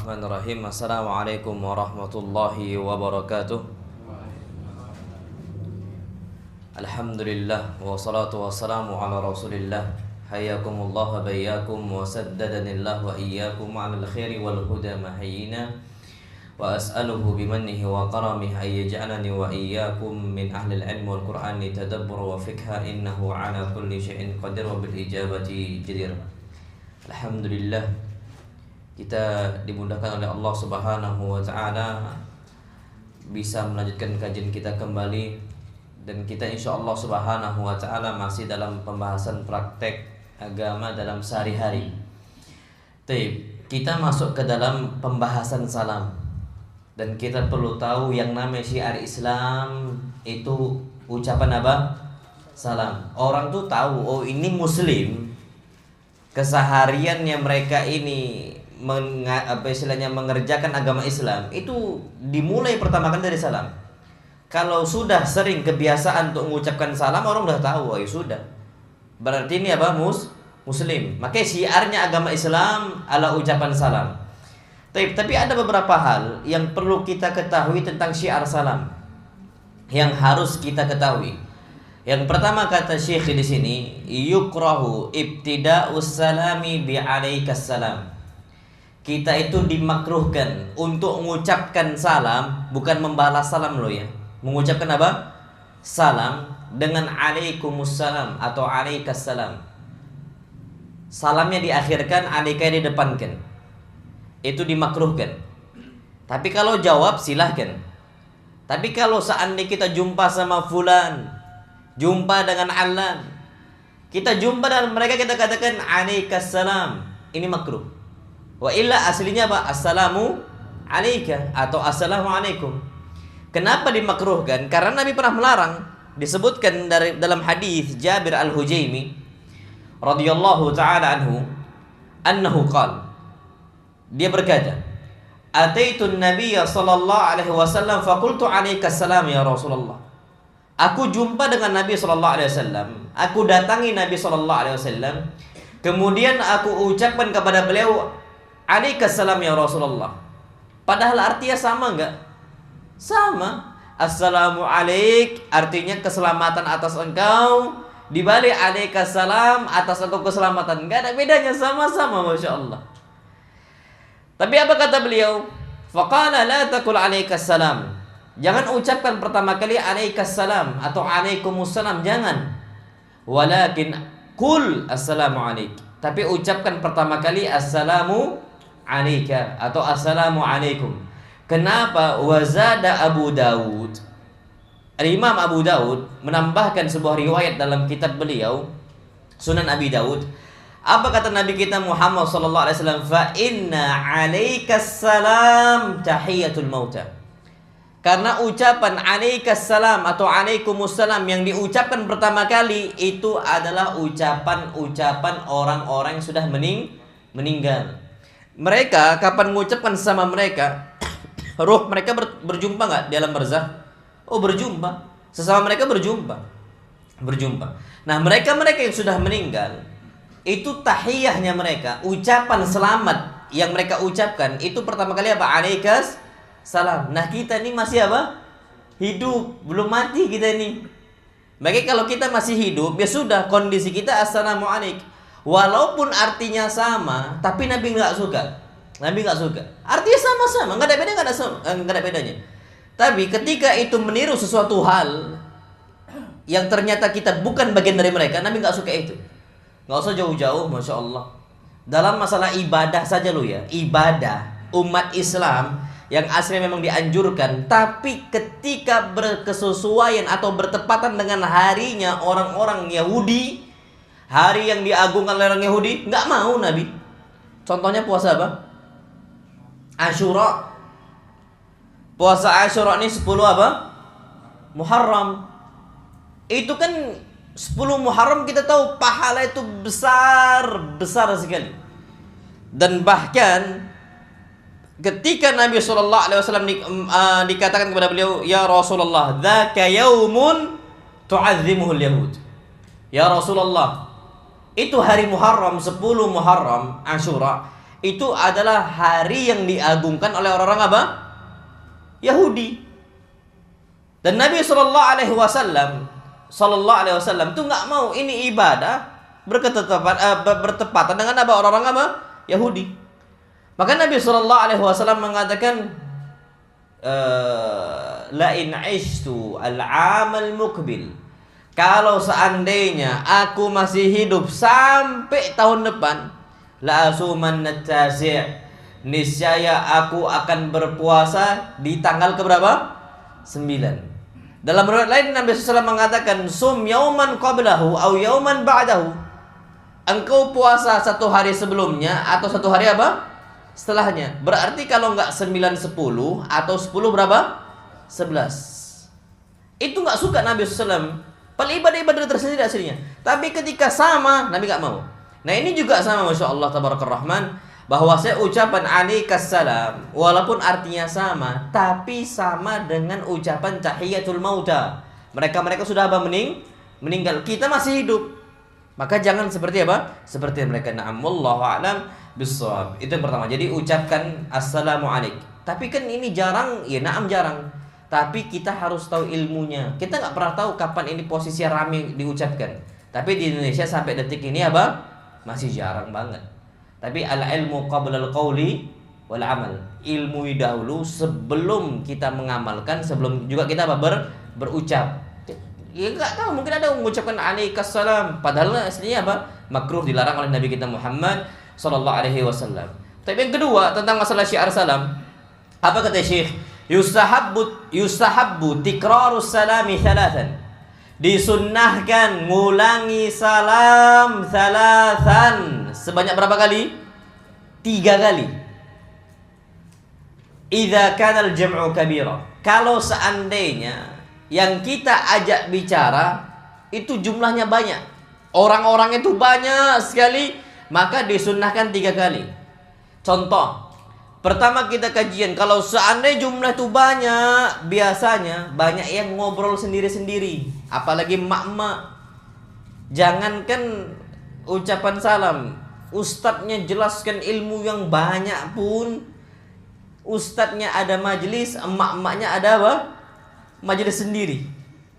Bismillahirrahmanirrahim. Assalamualaikum warahmatullahi wabarakatuh. Alhamdulillah wassalatu wassalamu ala rasulillah. Hayyakumullah wa bayyakum wa saddadanillah wa iyyakum alal khairi wal huda mahyina. Wa as'aluhu bimannihi wa karamihi ay yaj'alani wa iyyakum min ahli al-ilm wal qur'ani tadabbur wa fikha innahu ala kulli syai'in qadir wa bil ijabati jadir. Alhamdulillah, kita dimudahkan oleh Allah Subhanahu wa taala bisa melanjutkan kajian kita kembali, dan kita insya Allah Subhanahu wa taala masih dalam pembahasan praktek agama dalam sehari-hari. Kita masuk ke dalam pembahasan salam, dan kita perlu tahu yang namanya syiar Islam itu ucapan apa? Salam. Orang tuh tahu, oh ini muslim, kesehariannya mereka ini mengerjakan agama Islam itu dimulai pertama kali dari salam. Kalau sudah sering kebiasaan untuk mengucapkan salam, orang udah tahu, oh ya sudah, berarti ini apa? Muslim. Makanya syiarnya agama Islam adalah ucapan salam. Tapi ada beberapa hal yang perlu kita ketahui tentang syiar salam, yang harus kita ketahui. Yang pertama, kata Syekh di sini, yukrahu ibtida'us salami bi alaikas salam. Kita itu dimakruhkan untuk mengucapkan salam, bukan membalas salam lo ya. Mengucapkan apa? Salam dengan alaikumussalam atau alaikassalam. Salamnya diakhirkan, alaika didepankan. Itu dimakruhkan. Tapi kalau jawab silahkan. Tapi kalau seandainya kita jumpa sama fulan, jumpa dengan Alan, kita jumpa dengan mereka, kita katakan alaikassalam, ini makruh. Wa illa aslinya apa? Assalamu alaika atau assalamualaikum. Kenapa dimakruhkan? Karena Nabi pernah melarang. Disebutkan dalam hadis Jabir al-Hujaimi radhiyallahu taala anhu qala, dia berkata, ataitu an-nabiy sallallahu alaihi wasallam faqultu alaika assalam ya Rasulullah. Aku jumpa dengan Nabi sallallahu alaihi wasallam, aku datangi Nabi sallallahu alaihi wasallam, kemudian aku ucapkan kepada beliau, alaikassalam ya Rasulullah. Padahal artinya sama enggak? Sama. Assalamu alaik artinya keselamatan atas engkau, dibalik alaikassalam atas engkau keselamatan. Enggak ada bedanya, sama-sama, Masya Allah. Tapi apa kata beliau? Faqala la taqul alaikassalam. Jangan ucapkan pertama kali alaikassalam atau alaikumussalam, jangan. Walakin qul assalamu alaik. Tapi ucapkan pertama kali assalamu alaika atau assalamu alaikum. Kenapa? Wazada Abu Dawud, Imam Abu Dawud menambahkan sebuah riwayat dalam kitab beliau Sunan Abi Dawud. Apa kata Nabi kita Muhammad sallallahu alaihi wasallam? Fa inna alaikassalam tahiyatul mauta. Karena ucapan alaikassalam atau alaikumussalam yang diucapkan pertama kali itu adalah ucapan orang-orang yang sudah meninggal. Mereka kapan mengucapkan sama mereka, ruh mereka berjumpa nggak di alam barzakh? Oh, berjumpa. Sesama mereka berjumpa. Nah, mereka yang sudah meninggal, itu tahiyahnya mereka, ucapan selamat yang mereka ucapkan itu pertama kali apa? Alaikas salam. Nah, kita ini masih apa? Hidup, belum mati kita ini. Makanya kalau kita masih hidup, ya sudah, kondisi kita assalamualaikum. Walaupun artinya sama, tapi Nabi nggak suka. Artinya sama-sama, nggak ada bedanya. Tapi ketika itu meniru sesuatu hal yang ternyata kita bukan bagian dari mereka, Nabi nggak suka itu. Nggak usah jauh-jauh, Masya Allah. Dalam masalah ibadah saja lo ya, ibadah umat Islam yang aslinya memang dianjurkan, tapi ketika berkesesuaian atau bertepatan dengan harinya orang-orang Yahudi, hari yang diagungkan oleh orang Yahudi, nggak mau Nabi. Contohnya puasa apa? Asyura. Puasa Asyura ini 10 apa? Muharram. Itu kan 10 Muharram, kita tahu pahala itu besar sekali. Dan bahkan ketika Nabi SAW dikatakan kepada beliau, ya Rasulullah, dzaka yaumun tu'azzimuhul yahud. Ya Rasulullah, itu hari Muharram, 10 Muharram, Asyura, itu adalah hari yang diagungkan oleh orang-orang apa? Yahudi. Dan Nabi SAW itu nggak mau ini ibadah bertepatan dengan apa? Orang-orang apa? Yahudi. Maka Nabi SAW mengatakan, la in ishtu al-amal mukbil, kalau seandainya aku masih hidup sampai tahun depan, la asuman natasi', niscaya aku akan berpuasa di tanggal keberapa? 9. Dalam riwayat lain Nabi SAW mengatakan, sum yauman qablahu au yauman ba'dahu. Engkau puasa satu hari sebelumnya atau satu hari apa? Setelahnya. Berarti kalau enggak 9, 10 atau 10 berapa? 11. Itu enggak suka Nabi SAW. Padahal ibadah tersendiri aslinya. Tapi ketika sama, Nabi enggak mau. Nah ini juga sama, Masya Allah Tabarakallah Rahman, bahwa saya ucapan alaikassalam walaupun artinya sama, tapi sama dengan ucapan tahiyatul mauta. Mereka sudah apa? Meninggal. Kita masih hidup. Maka jangan seperti apa? Seperti mereka. Na'am wallahu a'lam bissawab. Itu yang pertama. Jadi ucapkan assalamu alaik. Tapi kan ini jarang, ya na'am jarang. Tapi kita harus tahu ilmunya. Kita nggak pernah tahu kapan ini posisi rame diucapkan. Tapi di Indonesia sampai detik ini apa? Masih jarang banget. Tapi al-ilmu qabla al-qawli wal amal. Ilmu dahulu sebelum kita mengamalkan, sebelum juga kita apa? Berucap. Ya enggak tahu, mungkin ada mengucapkan alaikassalam padahal aslinya apa? Makruh, dilarang oleh Nabi kita Muhammad sallallahu alaihi wasallam. Tapi yang kedua tentang masalah syiar salam. Apa kata Syekh? Yustahabbu tikrarus salami thalathan. Disunnahkan ngulangi salam thalathan. Sebanyak berapa kali? 3 kali. Idza kana al-jam'u kabira. Kalau seandainya yang kita ajak bicara itu jumlahnya banyak, orang-orang itu banyak sekali, maka disunnahkan 3 kali. Contoh, pertama kita kajian, kalau seandainya jumlah itu banyak, biasanya banyak yang ngobrol sendiri-sendiri, apalagi mak-mak. Jangankan ucapan salam, ustadznya jelaskan ilmu yang banyak pun, ustadznya ada majelis, emak-emaknya ada apa? Majelis sendiri.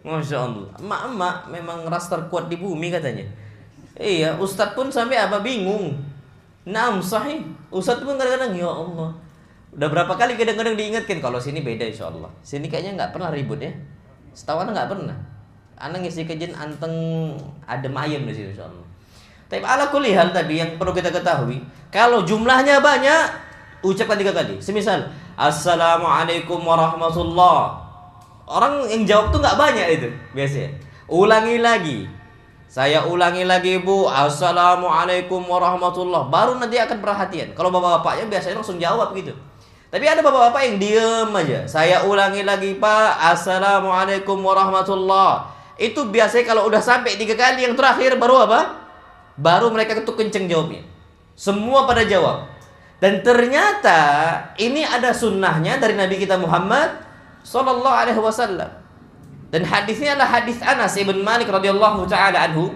Masya Allah. Emak-emak memang ras terkuat di bumi katanya. Iya, ustadz pun sampai apa? Bingung. Naam sahih. Ustadz pun kadang-kadang, ya Allah, udah berapa kali kadang-kadang diingatkan, kalau sini beda insya Allah. Sini kayaknya nggak pernah ribut ya. Setahu anak nggak pernah. Anak ngisi kajian anteng adem ayem di sini insya Allah. Tapi ala kulli hal tadi yang perlu kita ketahui, kalau jumlahnya banyak, ucapkan 3 kali. Semisal, assalamualaikum warahmatullah. Orang yang jawab tuh nggak banyak itu biasanya. Ulangi lagi. Saya ulangi lagi Bu, assalamualaikum warahmatullah. Baru nanti akan perhatian. Kalau bapak-bapaknya biasanya langsung jawab gitu. Tapi ada bapak-bapak yang diem aja. Saya ulangi lagi Pak, assalamualaikum warahmatullah. Itu biasanya kalau udah sampai 3 kali yang terakhir baru apa? Baru mereka tuh kenceng jawabnya. Semua pada jawab. Dan ternyata ini ada sunnahnya dari Nabi kita Muhammad sallallahu alaihi wasallam. Dan hadisnya adalah hadis Anas ibn Malik radhiyallahu taala anhu.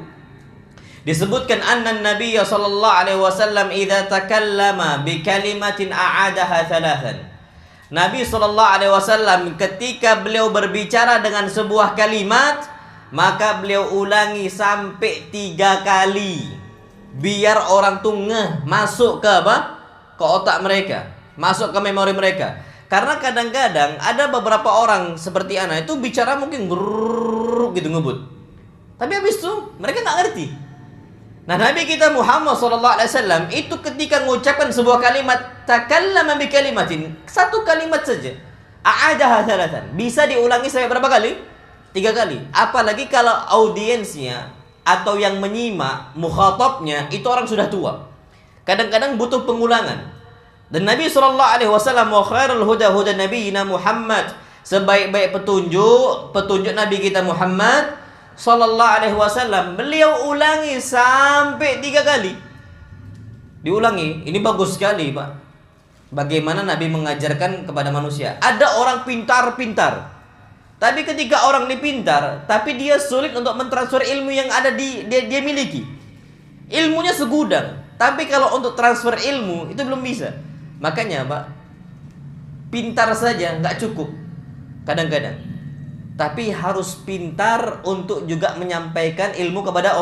Disebutkan anna Nabi sallallahu alaihi wasallam idza takallama bi kalimatin a'adaha thalathan. Nabi sallallahu alaihi wasallam ketika beliau berbicara dengan sebuah kalimat, maka beliau ulangi sampai 3 kali. Biar orang tuh ngeh, masuk ke apa? Ke otak mereka, masuk ke memori mereka. Karena kadang-kadang ada beberapa orang seperti anak itu bicara mungkin brrrr gitu ngebut. Tapi habis itu mereka nggak ngerti. Nah Nabi kita Muhammad SAW itu ketika mengucapkan sebuah kalimat, takallama bi kalimatin, 1 kalimat saja, a'adaha thalathan, bisa diulangi sampai berapa kali? 3 kali. Apalagi kalau audiensnya atau yang menyimak, mukhatabnya itu orang sudah tua. Kadang-kadang butuh pengulangan. Dan Nabi SAW wa khairul huda huda nabiyina Muhammad, sebaik-baik petunjuk Nabi kita Muhammad sallallahu alaihi wasallam, beliau ulangi sampai 3 kali. Diulangi. Ini bagus sekali, Pak. Bagaimana Nabi mengajarkan kepada manusia. Ada orang pintar-pintar, tapi ketika orang ini pintar, tapi dia sulit untuk mentransfer ilmu yang ada dia miliki. Ilmunya segudang. Tapi kalau untuk transfer ilmu itu belum bisa. Makanya Pak, pintar saja nggak cukup kadang-kadang. Tapi harus pintar untuk juga menyampaikan ilmu kepada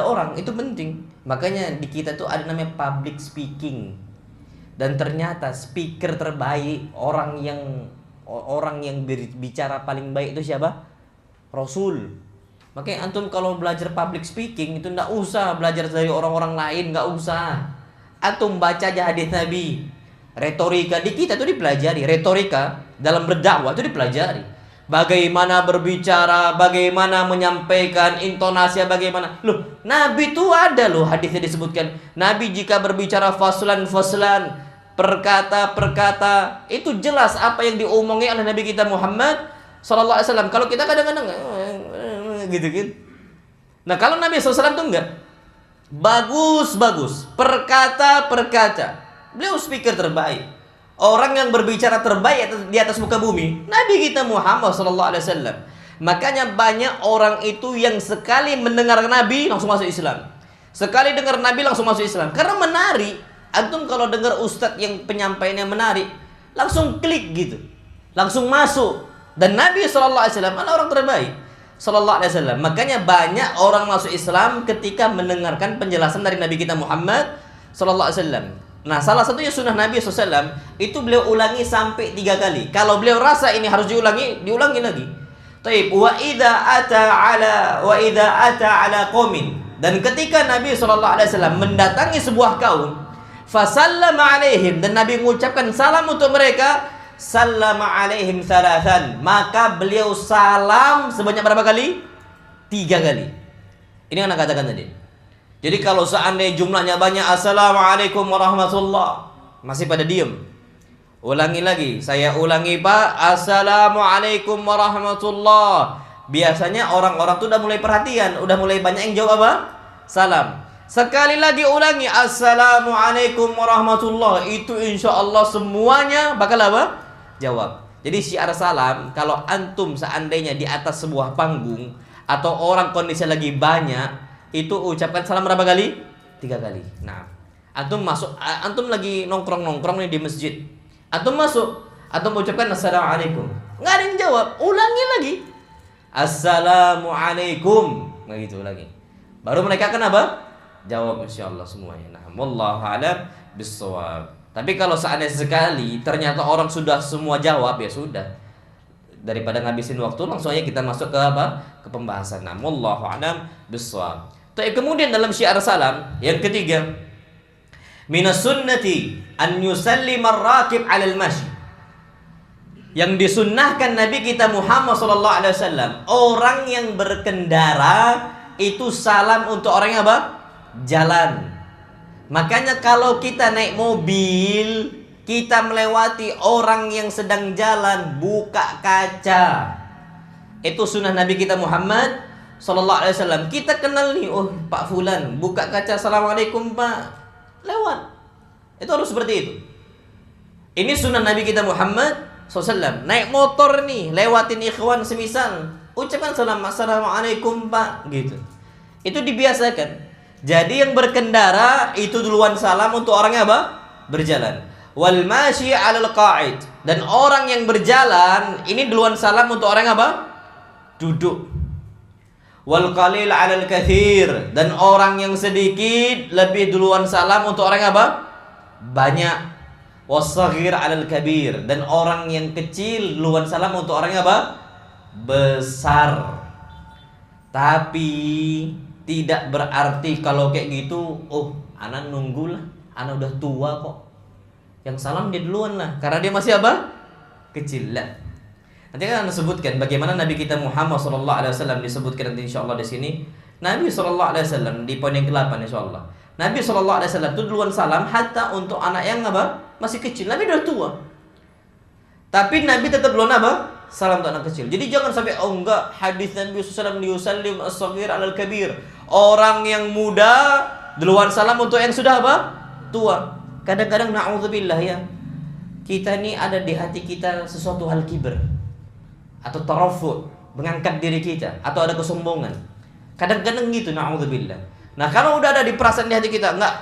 orang, itu penting. Makanya di kita tuh ada namanya public speaking. Dan ternyata speaker terbaik, orang yang berbicara paling baik itu siapa? Rasul. Makanya antum kalau belajar public speaking itu enggak usah belajar dari orang-orang lain, enggak usah. Antum baca aja hadis Nabi. Retorika di kita tuh dipelajari, retorika dalam berdakwah itu dipelajari. Bagaimana berbicara, bagaimana menyampaikan, intonasinya bagaimana. Loh, Nabi tuh ada loh hadisnya disebutkan. Nabi jika berbicara faslan, perkata, itu jelas apa yang diomongi oleh Nabi kita Muhammad sallallahu alaihi wasallam. Kalau kita kadang-kadang gitu kan. Nah, kalau Nabi SAW tuh enggak. Bagus, perkata. Beliau speaker terbaik. Orang yang berbicara terbaik di atas muka bumi, Nabi kita Muhammad sallallahu alaihi wasallam. Makanya banyak orang itu yang sekali mendengar Nabi langsung masuk Islam. Sekali dengar Nabi langsung masuk Islam. Karena menarik. Antum kalau dengar ustadz yang penyampaiannya menarik, langsung klik gitu. Langsung masuk. Dan Nabi sallallahu alaihi wasallam adalah orang terbaik. Sallallahu alaihi wasallam. Makanya banyak orang masuk Islam ketika mendengarkan penjelasan dari Nabi kita Muhammad sallallahu alaihi wasallam. Nah, salah satunya sunnah Nabi SAW itu beliau ulangi sampai 3 kali. Kalau beliau rasa ini harus diulangi lagi. Taib wa idza ata ala qaumin. Dan ketika Nabi SAW mendatangi sebuah kaum, fasallama alaihim, dan Nabi mengucapkan salam untuk mereka, sallama alaihim thalathan, maka beliau salam sebanyak berapa kali? 3 kali. Ini yang anak katakan tadi. Jadi kalau seandainya jumlahnya banyak, assalamualaikum warahmatullah, masih pada diem, ulangi lagi. Saya ulangi Pak, assalamualaikum warahmatullah. Biasanya orang-orang tuh udah mulai perhatian, udah mulai banyak yang jawab apa? Salam. Sekali lagi ulangi, assalamualaikum warahmatullah. Itu insya Allah semuanya bakal apa? Jawab. Jadi syiar salam, kalau antum seandainya di atas sebuah panggung atau orang kondisi lagi banyak, itu ucapkan salam berapa kali? 3 kali. Nah, antum masuk, antum lagi nongkrong nih di masjid. Antum masuk, antum ucapkan assalamualaikum. Nggak ada yang jawab, ulangi lagi. Assalamualaikum. Nah gitu lagi. Baru mereka akan apa? Jawab insyaallah semuanya. Nah, wallahu a'lam bissawab. Tapi kalau seandainya sekali ternyata orang sudah semua jawab, ya sudah. Daripada ngabisin waktu, langsung aja kita masuk ke apa? Ke pembahasan. Nah, wallahu a'lam bissawab. Kemudian dalam syiar salam yang ketiga, minas sunnati an yusallima ar-rakib 'alal mashi. Yang disunnahkan Nabi kita Muhammad sallallahu alaihi wasallam, orang yang berkendara itu salam untuk orang yang apa? Jalan. Makanya kalau kita naik mobil, kita melewati orang yang sedang jalan, buka kaca. Itu sunnah Nabi kita Muhammad sallallahu alaihi wasallam. Kita kenal nih, oh Pak Fulan, buka kaca, assalamualaikum Pak, lewat. Itu harus seperti itu. Ini sunnah Nabi kita Muhammad SAW. Naik motor nih, lewatin ikhwan semisal, ucapkan salam, assalamualaikum Pak, gitu. Itu dibiasakan. Jadi yang berkendara itu duluan salam untuk orang yang apa? Berjalan. Wal mashi 'alal qa'id. Dan orang yang berjalan ini duluan salam untuk orang yang apa? Duduk. Wal qalil 'alal katsir, dan orang yang sedikit lebih duluan salam untuk orang yang apa? Banyak. Was-shaghir 'alal kabir, dan orang yang kecil duluan salam untuk orang yang apa? Besar. Tapi tidak berarti kalau kayak gitu, oh, ana nunggulah, ana udah tua kok. Yang salam dia duluan lah, karena dia masih apa? Kecil lah. Nanti akan disebutkan bagaimana Nabi kita Muhammad SAW disebutkan nanti insyaallah di sini. Nabi SAW di poin yang ke-8 insyaallah. Nabi SAW itu duluan salam hatta untuk anak yang apa? Masih kecil. Nabi udah tua. Tapi Nabi tetap duluan apa? Salam untuk anak kecil. Jadi jangan sampai enggak, hadis Nabi SAW yusallim as-saghir 'alal kabir. Orang yang muda duluan salam untuk yang sudah apa? Tua. Kadang-kadang na'udzubillah ya. Kita ini ada di hati kita sesuatu hal kiber atau tarafu, mengangkat diri kita, atau ada kesombongan. Kadang-kadang gitu, na'udzubillah. Nah, kalau udah ada di perasaan di hati kita, enggak,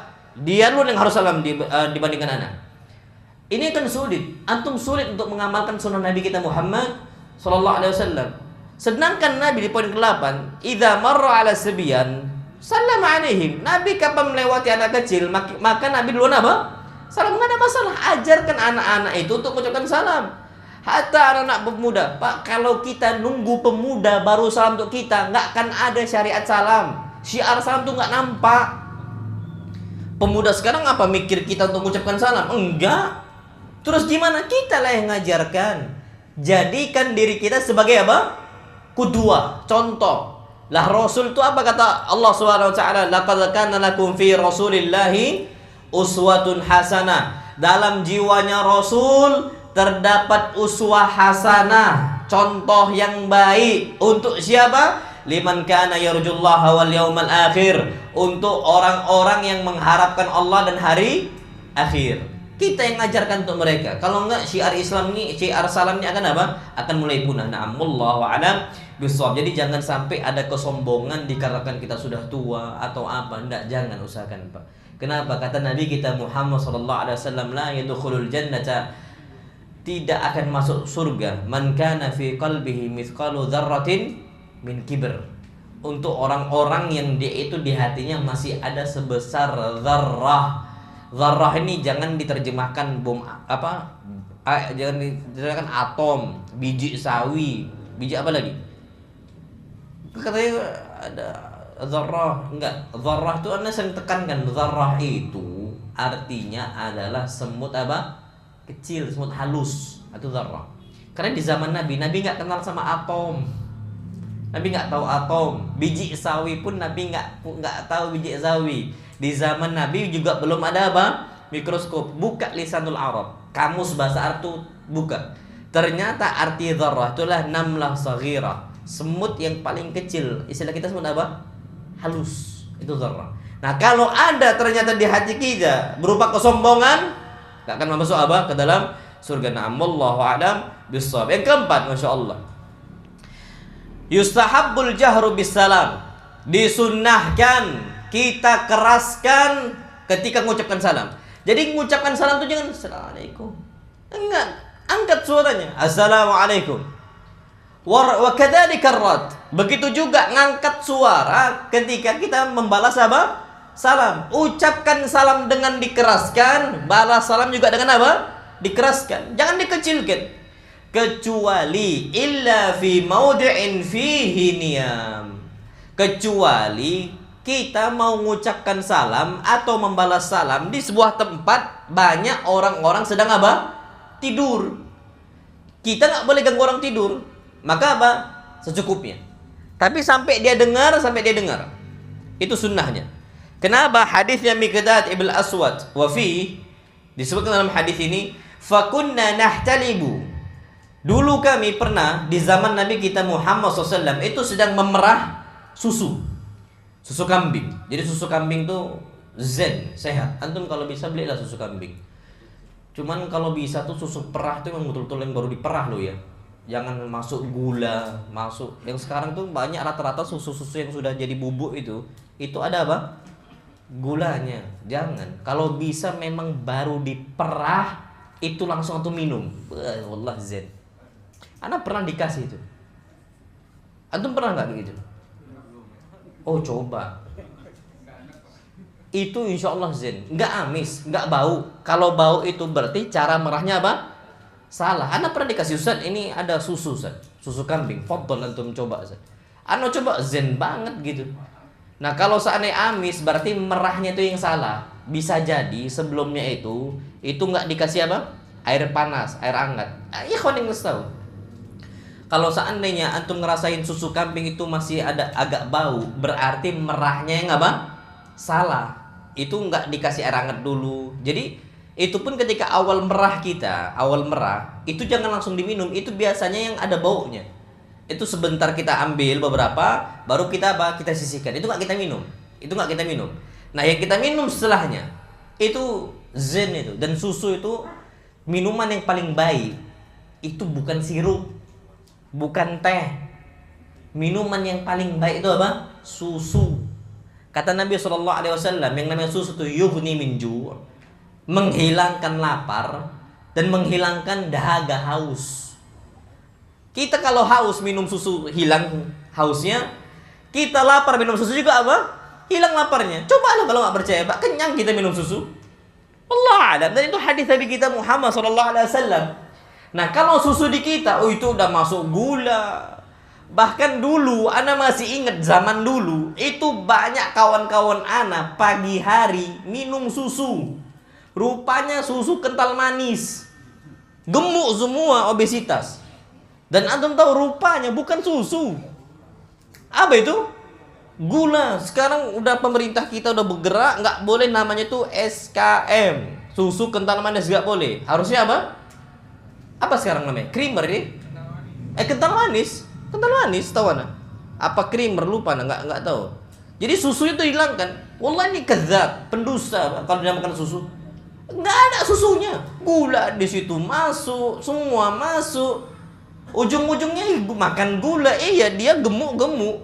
Dia lu yang harus salam dibandingkan anak. Ini kan sulit. Antum sulit untuk mengamalkan sunnah Nabi kita Muhammad sallallahu alaihi wasallam. Sedangkan Nabi di poin ke-8, idza marra 'ala sibyan salam alaihim. Nabi kapan melewati anak kecil, maka Nabi duluan apa? Salam. Enggak ada masalah. Ajarkan anak-anak itu untuk mengucapkan salam. Hatta anak-anak pemuda. Pak, kalau kita nunggu pemuda baru salam untuk kita, enggak akan ada syariat salam. Syiar salam tuh enggak nampak. Pemuda sekarang apa mikir kita untuk mengucapkan salam? Enggak. Terus gimana? Kita lah yang ngajarkan. Jadikan diri kita sebagai apa? Qudwah, contoh. Lah Rasul itu apa kata Allah Subhanahu wa taala? Laqad kana lakum fi Rasulillahi uswatun hasanah. Dalam jiwanya Rasul terdapat uswah hasanah, contoh yang baik untuk siapa? Liman kana yarjullaha wal yaumal akhir, untuk orang-orang yang mengharapkan Allah dan hari akhir. Kita yang ngajarkan untuk mereka. Kalau enggak, syiar Islam ini, syiar salam ini akan apa? Akan mulai punah. Na'amullahu a'lam bishawab. Jadi jangan sampai ada kesombongan dikarenakan kita sudah tua atau apa. Enggak, jangan usahakan, Pak. Kenapa? Kata Nabi kita Muhammad sallallahu alaihi wasallam, la yadkhulul jannata, tidak akan masuk surga man kana fi qalbihi mithqalu dzarratin min kibr. Untuk orang-orang yang dia itu di hatinya masih ada sebesar zarrah. Zarrah ini jangan diterjemahkan bom apa? Jangan diterjemahkan atom, biji sawi, biji apa lagi? Katanya ada zarrah, enggak. Zarrah itu Anda sering tekankan, zarrah itu artinya adalah semut apa? Kecil, semut halus, itu zarrah. Karena di zaman Nabi enggak kenal sama atom. Nabi nggak tahu atom, biji sawi pun Nabi nggak tahu biji sawi. Di zaman Nabi juga belum ada apa? Mikroskop. Buka Lisanul Arab, kamus bahasa Arab tuh buka. Ternyata arti dzarrah itulah namlah saghirah, semut yang paling kecil. Istilah kita semut apa? Halus. Itu dzarrah. Nah, kalau ada ternyata di hati kita berupa kesombongan, nggak akan masuk apa? Ke dalam surga. Na'amullahu a'lam bishawab. Yang keempat, Masya Allah, yustahabbul jahru bisalam. Disunnahkan kita keraskan ketika mengucapkan salam. Jadi mengucapkan salam itu jangan assalamualaikum. Enggak, angkat suaranya assalamualaikum. Wa kadzalika rad. Begitu juga ngangkat suara ketika kita membalas apa? Salam. Ucapkan salam dengan dikeraskan, balas salam juga dengan apa? Dikeraskan. Jangan dikecilkan. Kecuali illa fi maudi'in fihi niyam, kecuali kita mau mengucapkan salam atau membalas salam di sebuah tempat banyak orang-orang sedang apa? Tidur. Kita nggak boleh ganggu orang tidur. Maka apa? Secukupnya. Tapi sampai dia dengar. Itu sunnahnya. Kenapa? Hadisnya Miqdad ibn Aswad wa fi, disebutkan dalam hadis ini, fakunna nahtalibu. Dulu kami pernah di zaman Nabi kita Muhammad SAW itu sedang memerah susu kambing. Jadi susu kambing tuh zen, sehat. Antum kalau bisa belilah susu kambing. Cuman kalau bisa tuh susu perah tuh yang betul-betul yang baru diperah loh ya. Jangan masuk gula, masuk. Yang sekarang tuh banyak rata-rata susu-susu yang sudah jadi bubuk itu ada apa? Gulanya. Jangan. Kalau bisa memang baru diperah itu langsung antum minum. Wallah zen. Anak pernah dikasih itu. Antum pernah nggak begitu? Oh coba. Itu insya Allah zen. Nggak amis, nggak bau. Kalau bau itu berarti cara merahnya apa? Salah. Anak pernah dikasih, Ustaz, ini ada susu, Ustaz. Susu kambing. Fadhol antum coba, Ustaz. Anak coba zen banget gitu. Nah kalau seandainya amis berarti merahnya itu yang salah. Bisa jadi sebelumnya itu nggak dikasih apa? Air panas, air hangat. Ikhwan yang tahu. Kalau seandainya antum ngerasain susu kambing itu masih ada agak bau, berarti merahnya yang apa? Salah. Itu nggak dikasih air hangat dulu. Jadi itu pun ketika awal merah, itu jangan langsung diminum. Itu biasanya yang ada baunya. Itu sebentar kita ambil beberapa, baru kita apa? Kita sisihkan. Itu nggak kita minum. Nah yang kita minum setelahnya itu zen itu. Dan susu itu minuman yang paling baik. Itu bukan sirup, bukan teh. Minuman yang paling baik itu apa? Susu. Kata Nabi SAW, yang namanya susu itu yughni min ju', menghilangkan lapar dan menghilangkan dahaga haus. Kita kalau haus minum susu hilang hausnya, kita lapar minum susu juga apa? Hilang laparnya. Cobalah kalau nggak percaya, Pak, kenyang kita minum susu. Allah alam. Dan itu hadis Nabi kita Muhammad SAW. Nah, kalau susu di kita, oh itu udah masuk gula. Bahkan dulu, ana masih ingat zaman dulu, itu banyak kawan-kawan ana pagi hari minum susu. Rupanya susu kental manis. Gemuk semua, obesitas. Dan antum tahu rupanya bukan susu. Apa itu? Gula. Sekarang udah pemerintah kita udah bergerak, nggak boleh namanya itu SKM. Susu kental manis nggak boleh. Harusnya apa? Apa sekarang namanya? Creamer ini? Kental manis. Kental manis tahu ana? Apa creamer lupa ana, nggak tahu. Jadi susu itu hilangkan. Wallah ini kadzab, pendusta kalau dia makan susu. Nggak ada susunya. Gula di situ masuk, semua masuk. Ujung-ujungnya makan gula, iya dia gemuk-gemuk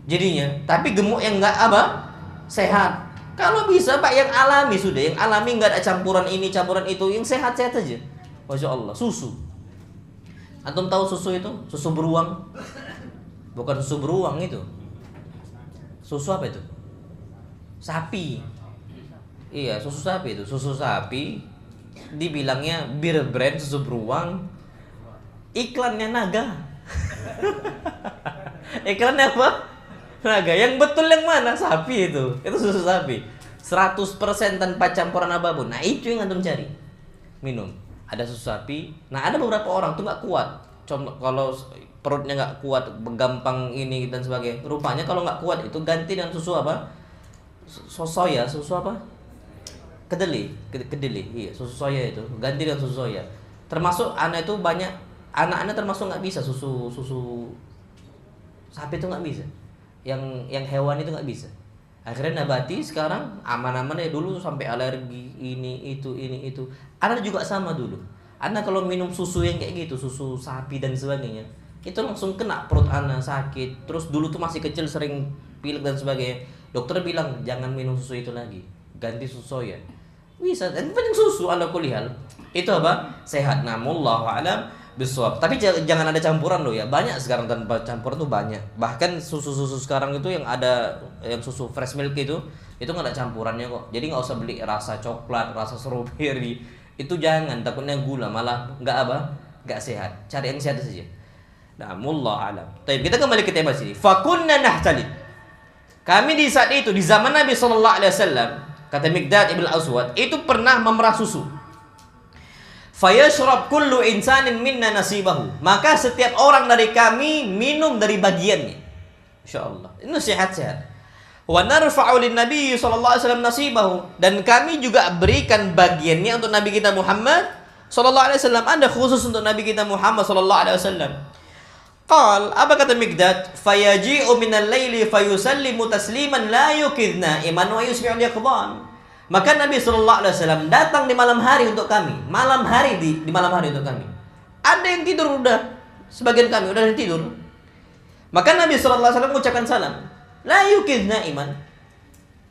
jadinya, tapi gemuk yang nggak apa? Sehat. Kalau bisa Pak yang alami sudah, yang alami nggak ada campuran ini, campuran itu, yang sehat-sehat aja. Masya Allah, susu. Antum tahu susu itu? Susu beruang? Bukan susu beruang itu. Susu apa itu? Sapi. Iya, susu sapi itu. Susu sapi dibilangnya beer brand susu beruang. Iklannya naga. Iklannya apa? Naga. Yang betul yang mana? Sapi itu. Itu susu sapi. 100% tanpa campuran apapun. Nah, itu yang antum cari. Minum. Ada susu sapi. Nah, ada beberapa orang tuh nggak kuat. Contoh kalau perutnya nggak kuat, gampang ini dan sebagainya. Rupanya kalau nggak kuat itu ganti dengan susu apa? Soya, susu apa? Kedelai. Iya, susu soya itu. Ganti dengan susu soya. Termasuk anak itu banyak. Anak-anak termasuk nggak bisa susu sapi itu nggak bisa, yang hewan itu nggak bisa. Akhirnya nabati sekarang aman-aman ya, dulu sampai alergi ini itu. Anak juga sama dulu. Anak kalau minum susu yang kayak gitu, susu sapi dan sebagainya, itu langsung kena perut anak sakit. Terus dulu tuh masih kecil sering pilek dan sebagainya. Dokter bilang jangan minum susu itu lagi, ganti susu soya. Bisa, dan penting susu ala kulihal. Itu apa? Sehat. Namullahu a'lam bisawab. Tapi jangan ada campuran loh ya. Banyak sekarang tanpa campuran tuh banyak. Bahkan susu-susu sekarang itu yang ada, yang susu fresh milk itu nggak ada campurannya kok. Jadi nggak usah beli rasa coklat, rasa strawberry. Itu jangan, takutnya gula, malah nggak sehat. Cari yang sehat saja. Nah, wallahu alam. Tapi kita kembali ke tema sini. Fakunna nahtalid. Kami di saat itu di zaman Nabi SAW, kata Miqdad ibn Aswad, itu pernah memerah susu. Fayashrab kullu insanin minna nasibahu. Maka setiap orang dari kami minum dari bagiannya. Insyaallah. Ini sehat-sehat. Wa narfa'u lin-nabi sallallahu alaihi wasallam nasibahu. Dan kami juga berikan bagiannya untuk Nabi kita Muhammad sallallahu alaihi wasallam. Ada khusus untuk Nabi kita Muhammad sallallahu alaihi wasallam. Qal, apa kata Miqdad? Fayaji'u minal laili fayusallimu tasliman la yukidna iman wa yusmi'ul yaqdan. Maka Nabi SAW datang di malam hari untuk kami. Malam hari di malam hari untuk kami. Ada yang tidur udah. Sebagian kami udah tidur. Maka Nabi SAW mengucapkan salam. La yukidna iman.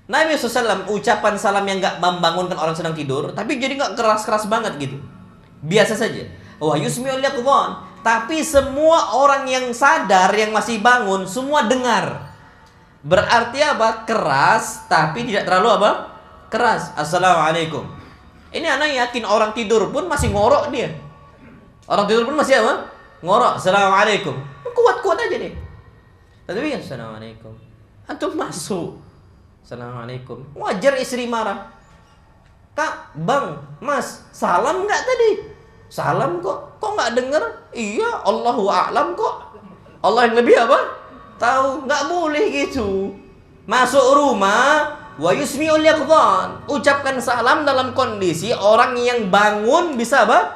Nabi SAW ucapan salam yang gak membangunkan orang sedang tidur. Tapi jadi gak keras-keras banget gitu. Biasa saja. Wa yusmi'ul yaqdan. Tapi semua orang yang sadar, yang masih bangun, semua dengar. Berarti apa? Keras, tapi tidak terlalu apa? Keras. Assalamualaikum. Ini anak yakin orang tidur pun masih ngorok dia. Orang tidur pun masih apa? Ngorok. Assalamualaikum. Kuat-kuat aja deh. Tapi assalamualaikum. Antum masuk. Assalamualaikum. Wajar istri marah. Kak, bang, mas, salam nggak tadi? Salam kok. Kok nggak dengar? Iya, Allahu a'lam kok. Allah yang lebih apa? Tahu. Nggak boleh gitu. Masuk rumah. Wa yusmi'ul yaqdan. Ucapkan salam dalam kondisi orang yang bangun bisa apa?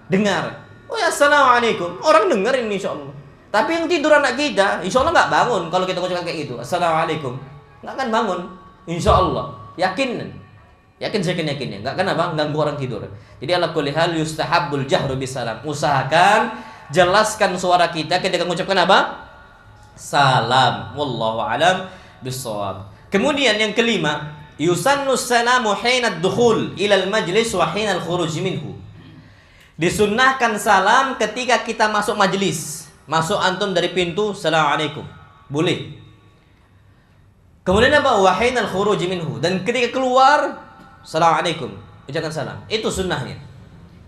Dengar. Oh ya, assalamualaikum. Orang dengar ini insyaallah. Tapi yang tidur anak kita, insyaallah nggak bangun kalau kita ucapkan kayak gitu. Assalamualaikum. Nggak akan bangun. Insyaallah. Yakin yakinnya. Nggak akan apa? Ganggu orang tidur. Jadi ala kulli hal yustahabbul jahru bisalam. Usahakan jelaskan suara kita ketika mengucapkan apa? Salam. Wallahu alam bisawab. Kemudian yang kelima, yusannu salamu hina ad-dukhul ila al-majlis wa hina al-khuruj minhu. Disunnahkan salam ketika kita masuk majlis. Masuk antum dari pintu, assalamualaikum. Boleh. Kemudian apa? Wa hina al-khuruj minhu. Dan ketika keluar, assalamualaikum. Ucapkan salam. Itu sunnahnya.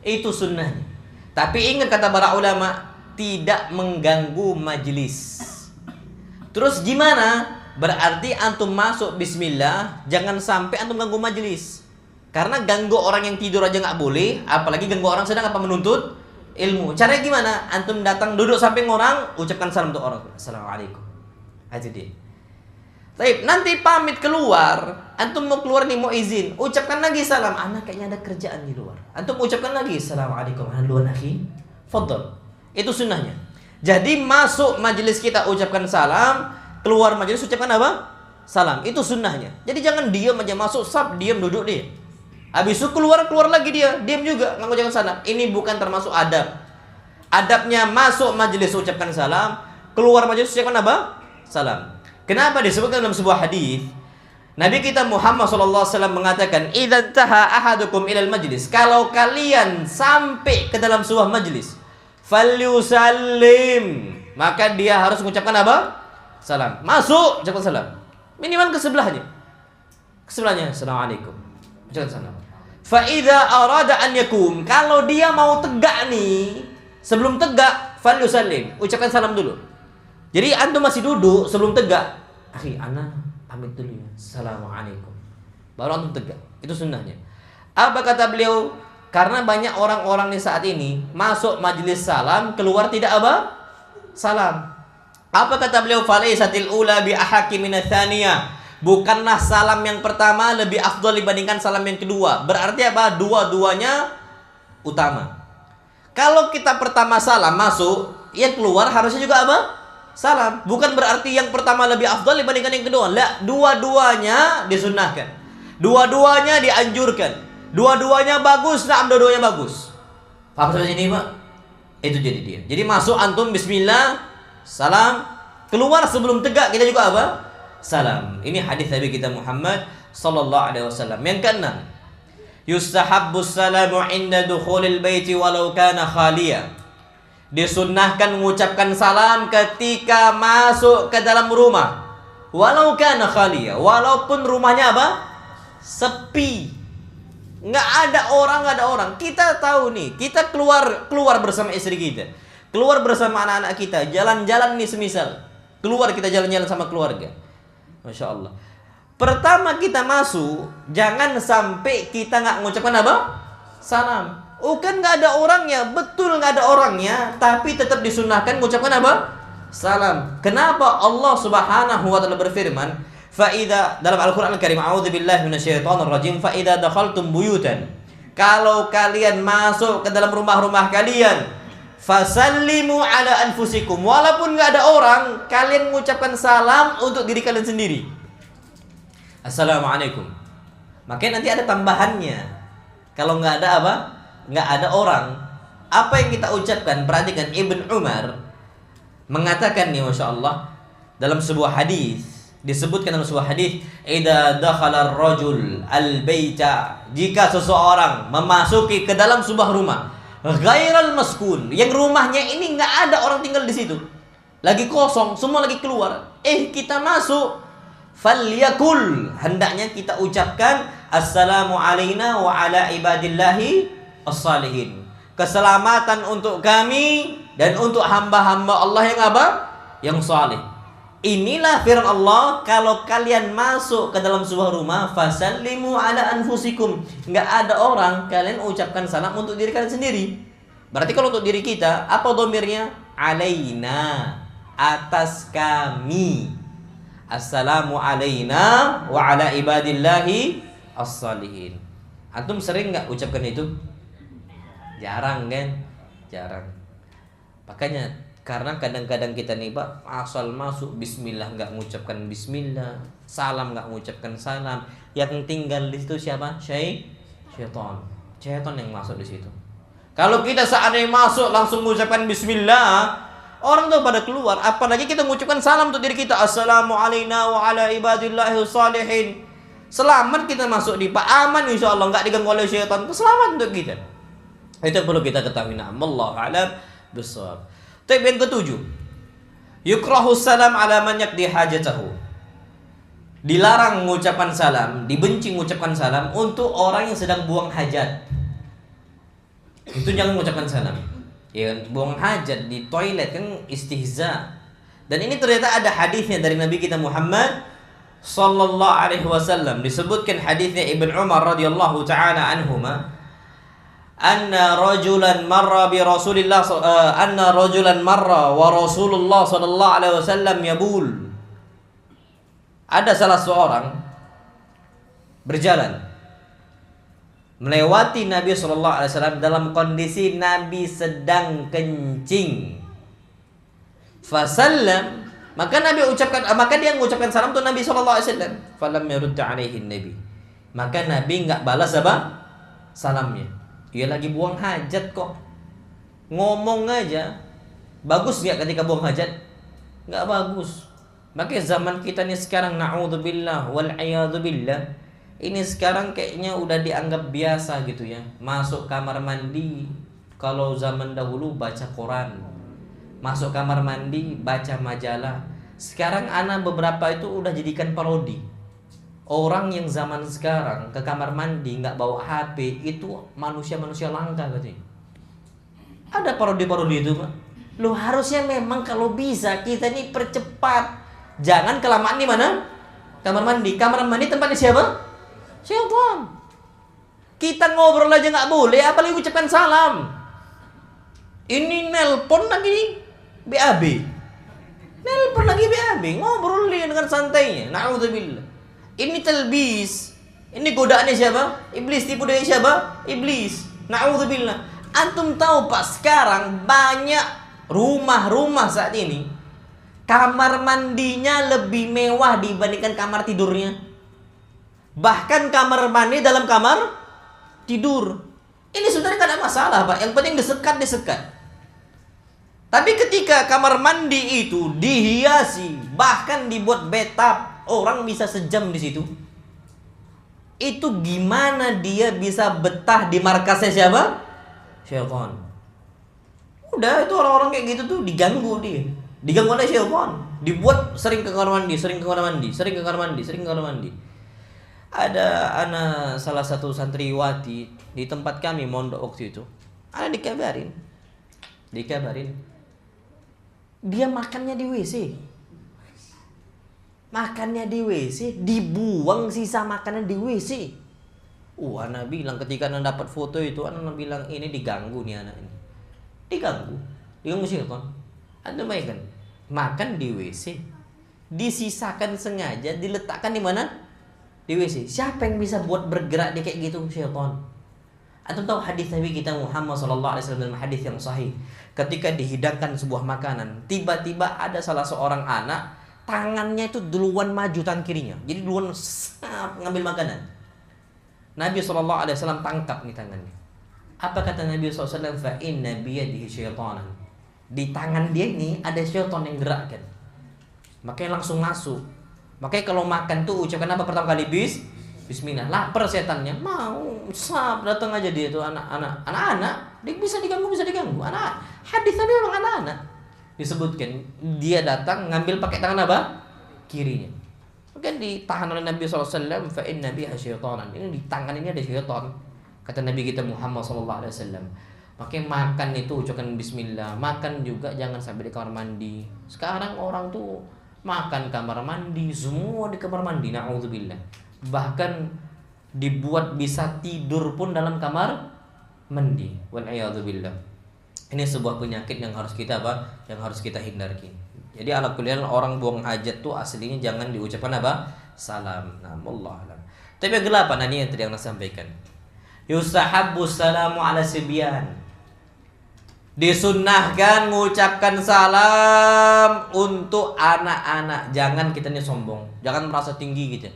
Itu sunnahnya. Tapi ingat kata para ulama, tidak mengganggu majlis. Terus gimana? Berarti antum masuk bismillah, jangan sampai antum ganggu majlis. Karena ganggu orang yang tidur aja nggak boleh, apalagi ganggu orang sedang apa menuntut ilmu. Caranya gimana? Antum datang duduk samping orang, ucapkan salam untuk orang. Assalamualaikum. Itu dia. Baik, nanti pamit keluar, antum mau keluar nih, mau izin, ucapkan lagi salam. Anak kayaknya ada kerjaan di luar. Antum ucapkan lagi assalamualaikum. Halo akhi. Fadhal. Itu sunnahnya. Jadi masuk majelis kita ucapkan salam, keluar majelis ucapkan apa? Salam. Itu sunnahnya. Jadi jangan diam aja, masuk sab, diam duduk dia. Habis itu keluar lagi dia, diam juga, nggak ucapkan salam. Ini bukan termasuk adab. Adabnya masuk majelis ucapkan salam, keluar majelis ucapkan apa? Salam. Kenapa disebutkan dalam sebuah hadis? Nabi kita Muhammad SAW mengatakan, "Idza taha ahadukum ilal majlis." Kalau kalian sampai ke dalam sebuah majelis, falyusallim, maka dia harus mengucapkan apa? Salam. Masuk, ucapkan salam. Minimal ke sebelahnya. Ke sebelahnya, assalamualaikum. Ucapkan salam. Fa idza arada an yakum, kalau dia mau tegak nih, sebelum tegak, falyusallim, ucapkan salam dulu. Jadi antum masih duduk sebelum tegak, akhi, ana pamit dulu ya. Assalamualaikum. Baru antum tegak. Itu sunnahnya. Apa kata beliau? Karena banyak orang-orang di saat ini masuk majelis salam, keluar tidak apa? Salam. Apa kata beliau? Falaisatil ula bi ahaqi minats tsaniyah. Bukanlah salam yang pertama lebih afdal dibandingkan salam yang kedua. Berarti apa? Dua-duanya utama. Kalau kita pertama salam masuk, yang keluar harusnya juga apa? Salam. Bukan berarti yang pertama lebih afdal dibandingkan yang kedua. La, dua-duanya disunnahkan. Dua-duanya dianjurkan. Dua-duanya bagus, nah dua-duanya bagus. Paham sampai sini, Pak? Itu jadi dia. Jadi masuk antum bismillah, salam, keluar sebelum tegak kita juga apa? Salam. Ini hadis Nabi kita Muhammad sallallahu alaihi wasallam. Yang keenam, yustahabbus salamu inda dukhulil baiti walau kana khaliya. Disunnahkan mengucapkan salam ketika masuk ke dalam rumah, walau kana khaliya, walaupun rumahnya apa? Sepi. Nggak ada orang. Kita tahu nih, kita keluar bersama istri kita, keluar bersama anak-anak kita, jalan-jalan nih semisal, keluar kita jalan-jalan sama keluarga. Masya Allah. Pertama kita masuk, jangan sampai kita nggak mengucapkan apa? Salam. Kan nggak ada orangnya, betul nggak ada orangnya, tapi tetap disunahkan mengucapkan apa? Salam. Kenapa Allah Subhanahu wa taala berfirman, Fa'idha, dalam Al-Quran Al-Karim, a'udzubillahi minasyaitonirrajim, fa'idha dakhaltum buyutan, kalau kalian masuk ke dalam rumah-rumah kalian, fasallimu ala anfusikum, walaupun nggak ada orang, kalian mengucapkan salam untuk diri kalian sendiri. Assalamualaikum. Makanya nanti ada tambahannya. Kalau nggak ada apa? Nggak ada orang. Apa yang kita ucapkan? Perhatikan, Ibn Umar mengatakan nih, Masya Allah, dalam sebuah hadis, disebutkan dalam sebuah hadis, idza dakhala ar-rajul al-baita, jika seseorang memasuki ke dalam sebuah rumah, ghairal maskun, yang rumahnya ini enggak ada orang tinggal di situ, lagi kosong, semua lagi keluar, kita masuk, falyakul, hendaknya kita ucapkan assalamu alaina wa ala ibadillahi as-salihin, keselamatan untuk kami dan untuk hamba-hamba Allah yang apa? Yang saleh. Inilah firman Allah, kalau kalian masuk ke dalam sebuah rumah, fasallimu ala anfusikum, nggak ada orang, kalian ucapkan salam untuk diri kalian sendiri. Berarti kalau untuk diri kita, apa dhamirnya? Alaina, atas kami. Assalamu alaina wa ala ibadillahi as-salihin. Antum sering nggak ucapkan itu? Jarang kan? Jarang. Makanya karena kadang-kadang kita nih Pak, asal masuk bismillah nggak mengucapkan bismillah, salam nggak mengucapkan salam, yang tinggal di situ siapa? Syaitan yang masuk di situ. Kalau kita seandainya masuk langsung mengucapkan bismillah, Orang tuh pada keluar, apalagi kita mengucapkan salam untuk diri kita. Assalamu alayna wa ala ibadillahi salihin. Selamat kita masuk di Pak aman insyaallah, enggak diganggu oleh syaitan. Itu selamat untuk kita. Itu perlu kita ketahui. Wallahu a'lam bissawab. Tapi yang ketujuh, yukrahu salam ala man yaqdi hajatahu. Dilarang mengucapkan salam, dibenci mengucapkan salam untuk orang yang sedang buang hajat. Itu jangan mengucapkan salam. Ya, buang hajat di toilet kan istihza. Dan ini ternyata ada hadisnya dari Nabi kita Muhammad sallallahu alaihi wasallam. Disebutkan hadisnya Ibn Umar radhiyallahu taala anhuma, anna rajulan marra wa Rasulullah sallallahu alaihi wasallam yabul. Ada salah seorang berjalan melewati Nabi SAW dalam kondisi Nabi sedang kencing. Fasallam, maka dia mengucapkan salam untuk Nabi SAW. Falam yarudda alaihi Nabi, maka Nabi enggak balas apa? Salamnya. Dia lagi buang hajat kok. Ngomong aja. Bagus enggak ketika buang hajat? Enggak bagus. Makanya zaman kita nih sekarang, na'udzubillah wal a'yadzubillah, ini sekarang kayaknya udah dianggap biasa gitu ya. Masuk kamar mandi, kalau zaman dahulu baca Quran. Masuk kamar mandi, baca majalah. Sekarang anak beberapa itu udah jadikan parodi. Orang yang zaman sekarang ke kamar mandi nggak bawa HP, itu manusia-manusia langka katanya. Ada parodi-parodi itu, Pak. Loh, harusnya memang kalau bisa kita ini percepat. Jangan kelamaan di mana? Kamar mandi. Kamar mandi tempatnya siapa? Syaitan. Kita ngobrol aja nggak boleh, apalagi ucapkan salam. Ini nelpon lagi BAB. Nelpon lagi BAB, ngobrol dia dengan santainya. Na'udzubillah. Ini telbis. Ini godaannya siapa? Iblis. Tipu daya siapa? Iblis. Na'udzubillah. Antum tahu Pak, sekarang banyak rumah-rumah saat ini kamar mandinya lebih mewah dibandingkan kamar tidurnya. Bahkan kamar mandi dalam kamar tidur. Ini sebenarnya tidak ada masalah, Pak. Yang penting disekat. Tapi ketika kamar mandi itu dihiasi, bahkan dibuat bathtub, orang bisa sejam di situ. Itu gimana dia bisa betah di markasnya siapa? Syaitan. Udah, itu orang-orang kayak gitu tuh diganggu dia. Diganggu oleh syaitan. Dibuat sering ke kamar mandi. Ada anak salah satu santriwati di tempat kami mondok waktu itu. Ada dikabarin. Dia makannya di WC. Dibuang sisa makanan di WC. Anak bilang ketika anak dapat foto itu, anak bilang ini diganggu nih anak ini. Diganggu syaitan. Anda bayangkan, makan di WC, disisakan sengaja, diletakkan di mana? Di WC. Siapa yang bisa buat bergerak dia kayak gitu? Syaitan. Atau tahu hadis Nabi kita Muhammad sallallahu alaihi wasallam dalam hadis yang sahih, ketika dihidangkan sebuah makanan, tiba-tiba ada salah seorang anak tangannya itu duluan maju tangan kirinya. Jadi duluan ngambil makanan. Nabi sallallahu alaihi wasallam tangkap nih tangannya. Apa kata Nabi sallallahu alaihi wasallam? Fa inna biyadihi syaitanan. Di tangan dia ini ada syaitan yang gerakkan. Makanya langsung masuk. Makanya kalau makan tuh ucapkan apa pertama kali? Bismillah. Lapar setannya, mau datang aja dia tuh anak-anak. Dia bisa diganggu. Anak. Hadis Nabi memang anak-anak. Disebutkan dia datang ngambil pakai tangan apa? Kirinya. Maka ditahan oleh Nabi SAW. Fa inna biha syaitanan. Ini di tangan ini ada syaitan. Kata Nabi kita Muhammad SAW. Makanya makan itu ucapkan bismillah. Makan juga jangan sampai di kamar mandi. Sekarang orang tuh makan kamar mandi, semua di kamar mandi, na'udzubillah. Bahkan dibuat bisa tidur pun dalam kamar mandi, wal'iyadzubillah. Ini sebuah penyakit yang harus kita hindari. Jadi ala kullian orang buang hajat tuh aslinya jangan diucapkan apa? Salam. Wallahu a'lam. Tapi yang ke-8 ini yang tadi yang saya sampaikan. Yustahabbu salamu ala sibyan. Disunnahkan mengucapkan salam untuk anak-anak. Jangan kita ini sombong, jangan merasa tinggi gitu.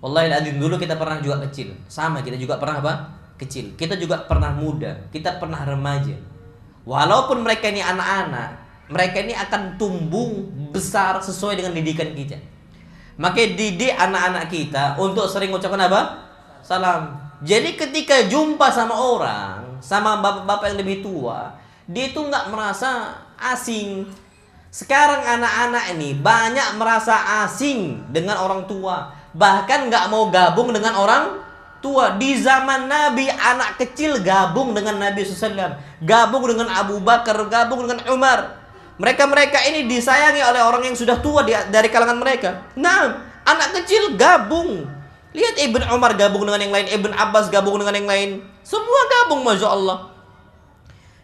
Wallahi azim, dulu kita pernah juga kecil. Sama, kita juga pernah apa? Kecil. Kita juga pernah muda, kita pernah remaja. Walaupun mereka ini anak-anak, mereka ini akan tumbuh besar sesuai dengan didikan kita. Maka didik anak-anak kita untuk sering ucapkan apa? Salam. Jadi ketika jumpa sama orang, sama bapak-bapak yang lebih tua, dia itu nggak merasa asing. Sekarang anak-anak ini banyak merasa asing dengan orang tua, bahkan nggak mau gabung dengan orang tua. Di zaman Nabi, anak kecil gabung dengan Nabi SAW, gabung dengan Abu Bakar, gabung dengan Umar. Mereka ini disayangi oleh orang yang sudah tua dari kalangan mereka. Nah, anak kecil gabung. Lihat Ibn Umar gabung dengan yang lain, Ibn Abbas gabung dengan yang lain. Semua gabung, Masya Allah.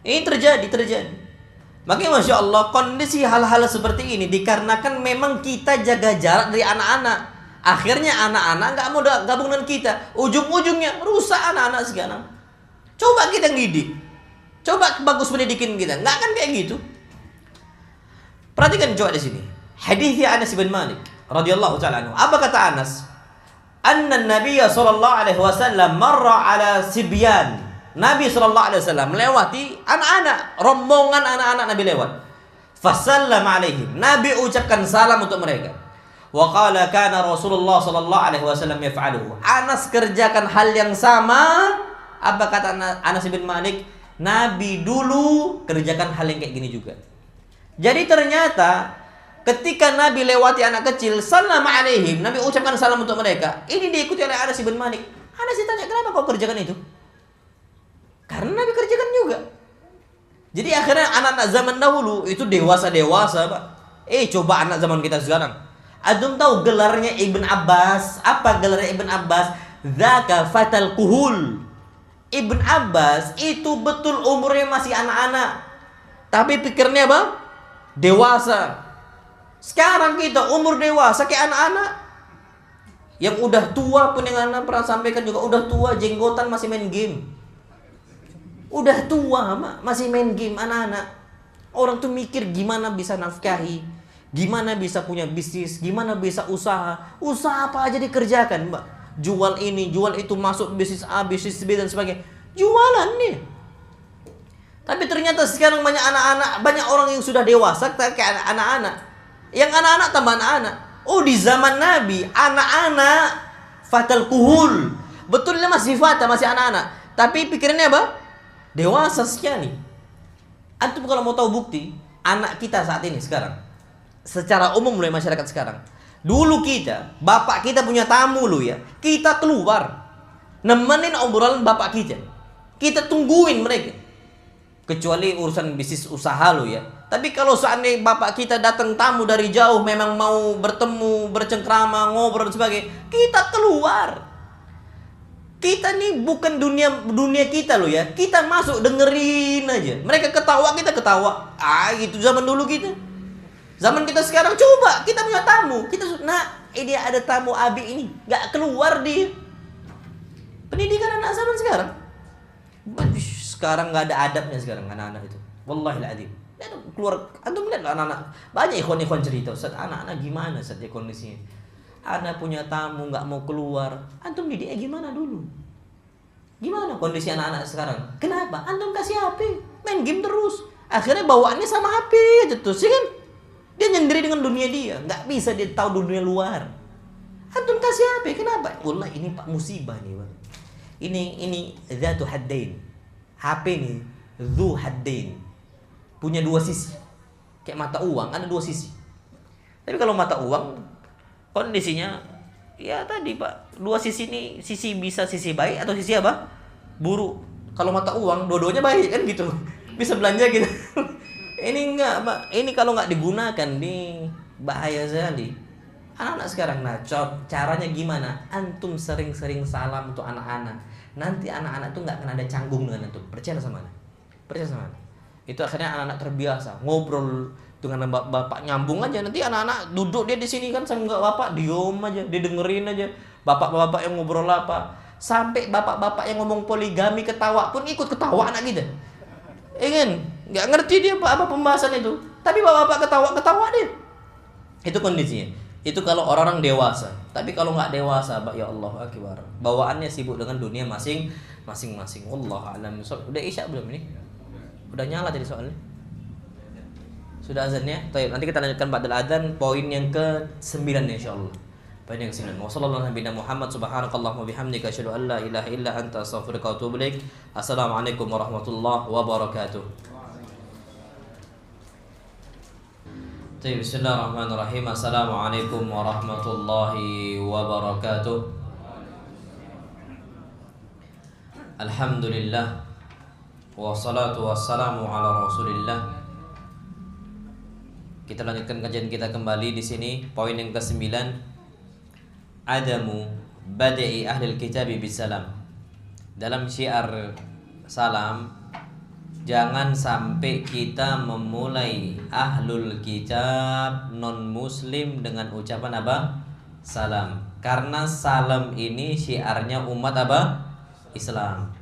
Ini terjadi. Makanya Masya Allah, kondisi hal-hal seperti ini dikarenakan memang kita jaga jarak dari anak-anak. Akhirnya anak-anak gak mau gabung dengan kita. Ujung-ujungnya rusak anak-anak sekarang. Coba kita ngdidik, coba bagus pendidikan kita, nggak akan kayak gitu. Perhatikan coba di sini. Hadisnya Anas bin Malik radhiyallahu taala anhu. Apa kata Anas? Anna Nabiy sallallahu alaihi wasallam marra ala sibyan. Nabi sallallahu alaihi wasallam melewati anak-anak, rombongan anak-anak Nabi lewat. Fasallama alaihim. Nabi ucapkan salam untuk mereka. Wa qala kana Rasulullah sallallahu alaihi wasallam yaf'aluhu. Anas kerjakan hal yang sama. Apa kata Anas bin Malik? Nabi dulu kerjakan hal yang kayak gini juga. Jadi ternyata ketika Nabi lewati anak kecil, salam alaihim, Nabi ucapkan salam untuk mereka. Ini diikuti oleh Anas bin Malik. Anas ditanya, kenapa kau kerjakan itu? Karena Nabi kerjakan juga. Jadi akhirnya anak-anak zaman dahulu itu dewasa-dewasa, Pak. Coba anak zaman kita sekarang. Antum tahu gelarnya Ibn Abbas? Apa gelarnya Ibn Abbas? Dzaka fatal kuhul. Ibn Abbas itu betul umurnya masih anak-anak, tapi pikirnya apa? Dewasa. Sekarang kita umur dewasa kayak anak-anak. Yang udah tua pun, yang anak pernah sampaikan juga, udah tua jenggotan masih main game. Udah tua masih main game anak-anak. Orang tuh mikir gimana bisa nafkahi, gimana bisa punya bisnis, gimana bisa usaha. Usaha apa aja dikerjakan, Mbak. Jual ini, jual itu, masuk bisnis A, bisnis B dan sebagainya. Jualan nih. Tapi ternyata sekarang banyak anak-anak, banyak orang yang sudah dewasa kayak anak-anak. Yang anak-anak tambah anak-anak. Oh, di zaman Nabi, anak-anak fatal kuhul. Betulnya masih fata, masih anak-anak. Tapi pikirannya apa? Dewasa sekali. Antum kalau mau tahu bukti, anak kita saat ini sekarang, secara umum mulai masyarakat sekarang. Dulu kita, bapak kita punya tamu lu ya, kita keluar nemenin obrolan bapak kita. Kita tungguin mereka. Kecuali urusan bisnis usaha lo ya. Tapi kalau seandainya bapak kita datang tamu dari jauh, memang mau bertemu, bercengkrama, ngobrol dan sebagainya, kita keluar. Kita nih bukan dunia kita lo ya. Kita masuk dengerin aja. Mereka ketawa, kita ketawa. Gitu zaman dulu kita. Zaman kita sekarang, coba kita punya tamu, kita ini ada tamu Abi ini, nggak keluar dia. Pendidikan anak zaman sekarang. Sekarang nggak ada adabnya sekarang anak-anak itu. Wallahiladzim. Keluar, antum lihat anak-anak. Banyak ikhwan-ikhwan cerita, Ustaz, anak-anak gimana saja kondisinya. Anak punya tamu nggak mau keluar. Antum didiknya gimana dulu? Gimana kondisi anak-anak sekarang? Kenapa? Antum kasih HP, main game terus. Akhirnya bawaannya sama HP aja terus, ya kan? Dia nyendiri dengan dunia dia, nggak bisa dia tahu dunia luar. Antum kasih HP, kenapa? Wallah ini Pak musibah nih, Pak. Ini dzatu haddain. HP nih dzu haddain. Punya dua sisi. Kayak mata uang ada dua sisi. Tapi kalau mata uang kondisinya ya tadi, Pak, dua sisi ini, sisi bisa sisi baik atau sisi apa? Buruk. Kalau mata uang dua-duanya baik kan gitu. Bisa belanja gitu. Ini enggak, Pak. Ini kalau nggak digunakan nih bahaya sekali. Anak-anak sekarang, caranya gimana? Antum sering-sering salam untuk anak-anak. Nanti anak-anak tuh nggak akan ada canggung dengan antum. Percaya sama anak. Percaya sama anak. Itu akhirnya anak-anak terbiasa ngobrol dengan bapak, nyambung aja. Nanti anak-anak duduk dia di sini kan sama bapak, diem aja, didengerin aja. Bapak-bapak yang ngobrol apa. Sampai bapak-bapak yang ngomong poligami ketawa pun ikut ketawa anak kita. Ingin nggak ngerti dia apa pembahasan itu, tapi bapak-bapak ketawa dia. Itu kondisinya. Itu kalau orang-orang dewasa. Tapi kalau nggak dewasa, ya Allah akbar, bawaannya sibuk dengan dunia masing-masing. Wallahu a'lam. Udah isya belum ini? Udah nyala tadi soalnya. Sudah azannya? Baik, nanti kita lanjutkan ba'dal adzan poin yang ke-9 insyaallah. Poin yang ke-9. Wassallallahu ala nabiyina Muhammad subhanakallahumma bihamdika asyhadu an la ilaha illa anta astaghfiruka wa atubu ilaik. Assalamualaikum warahmatullahi wabarakatuh. Bismillahirrahmanirrahim. Assalamualaikum warahmatullahi wabarakatuh. Alhamdulillah wassalatu wassalamu ala Rasulillah. Kita lanjutkan kajian kita kembali di sini. Poin yang ke-9, adamu bada'i ahlil kitabi bisalam. Dalam syiar salam, jangan sampai kita memulai ahlul kitab non muslim dengan ucapan apa? Salam. Karena salam ini syiarnya umat apa? Islam.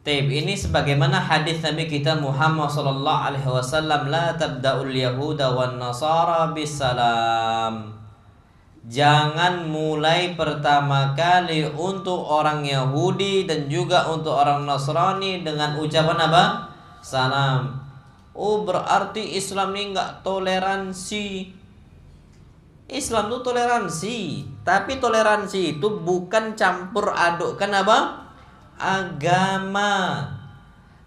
Taib, ini sebagaimana hadis Nabi kita Muhammad sallallahu alaihi wasallam, la tabda'ul yahuda wan nasara bisalam. Jangan mulai pertama kali untuk orang Yahudi dan juga untuk orang Nasrani dengan ucapan apa? Salam. Oh, berarti Islam ini enggak toleransi. Islam itu toleransi, tapi toleransi itu bukan campur adukkan apa? Agama.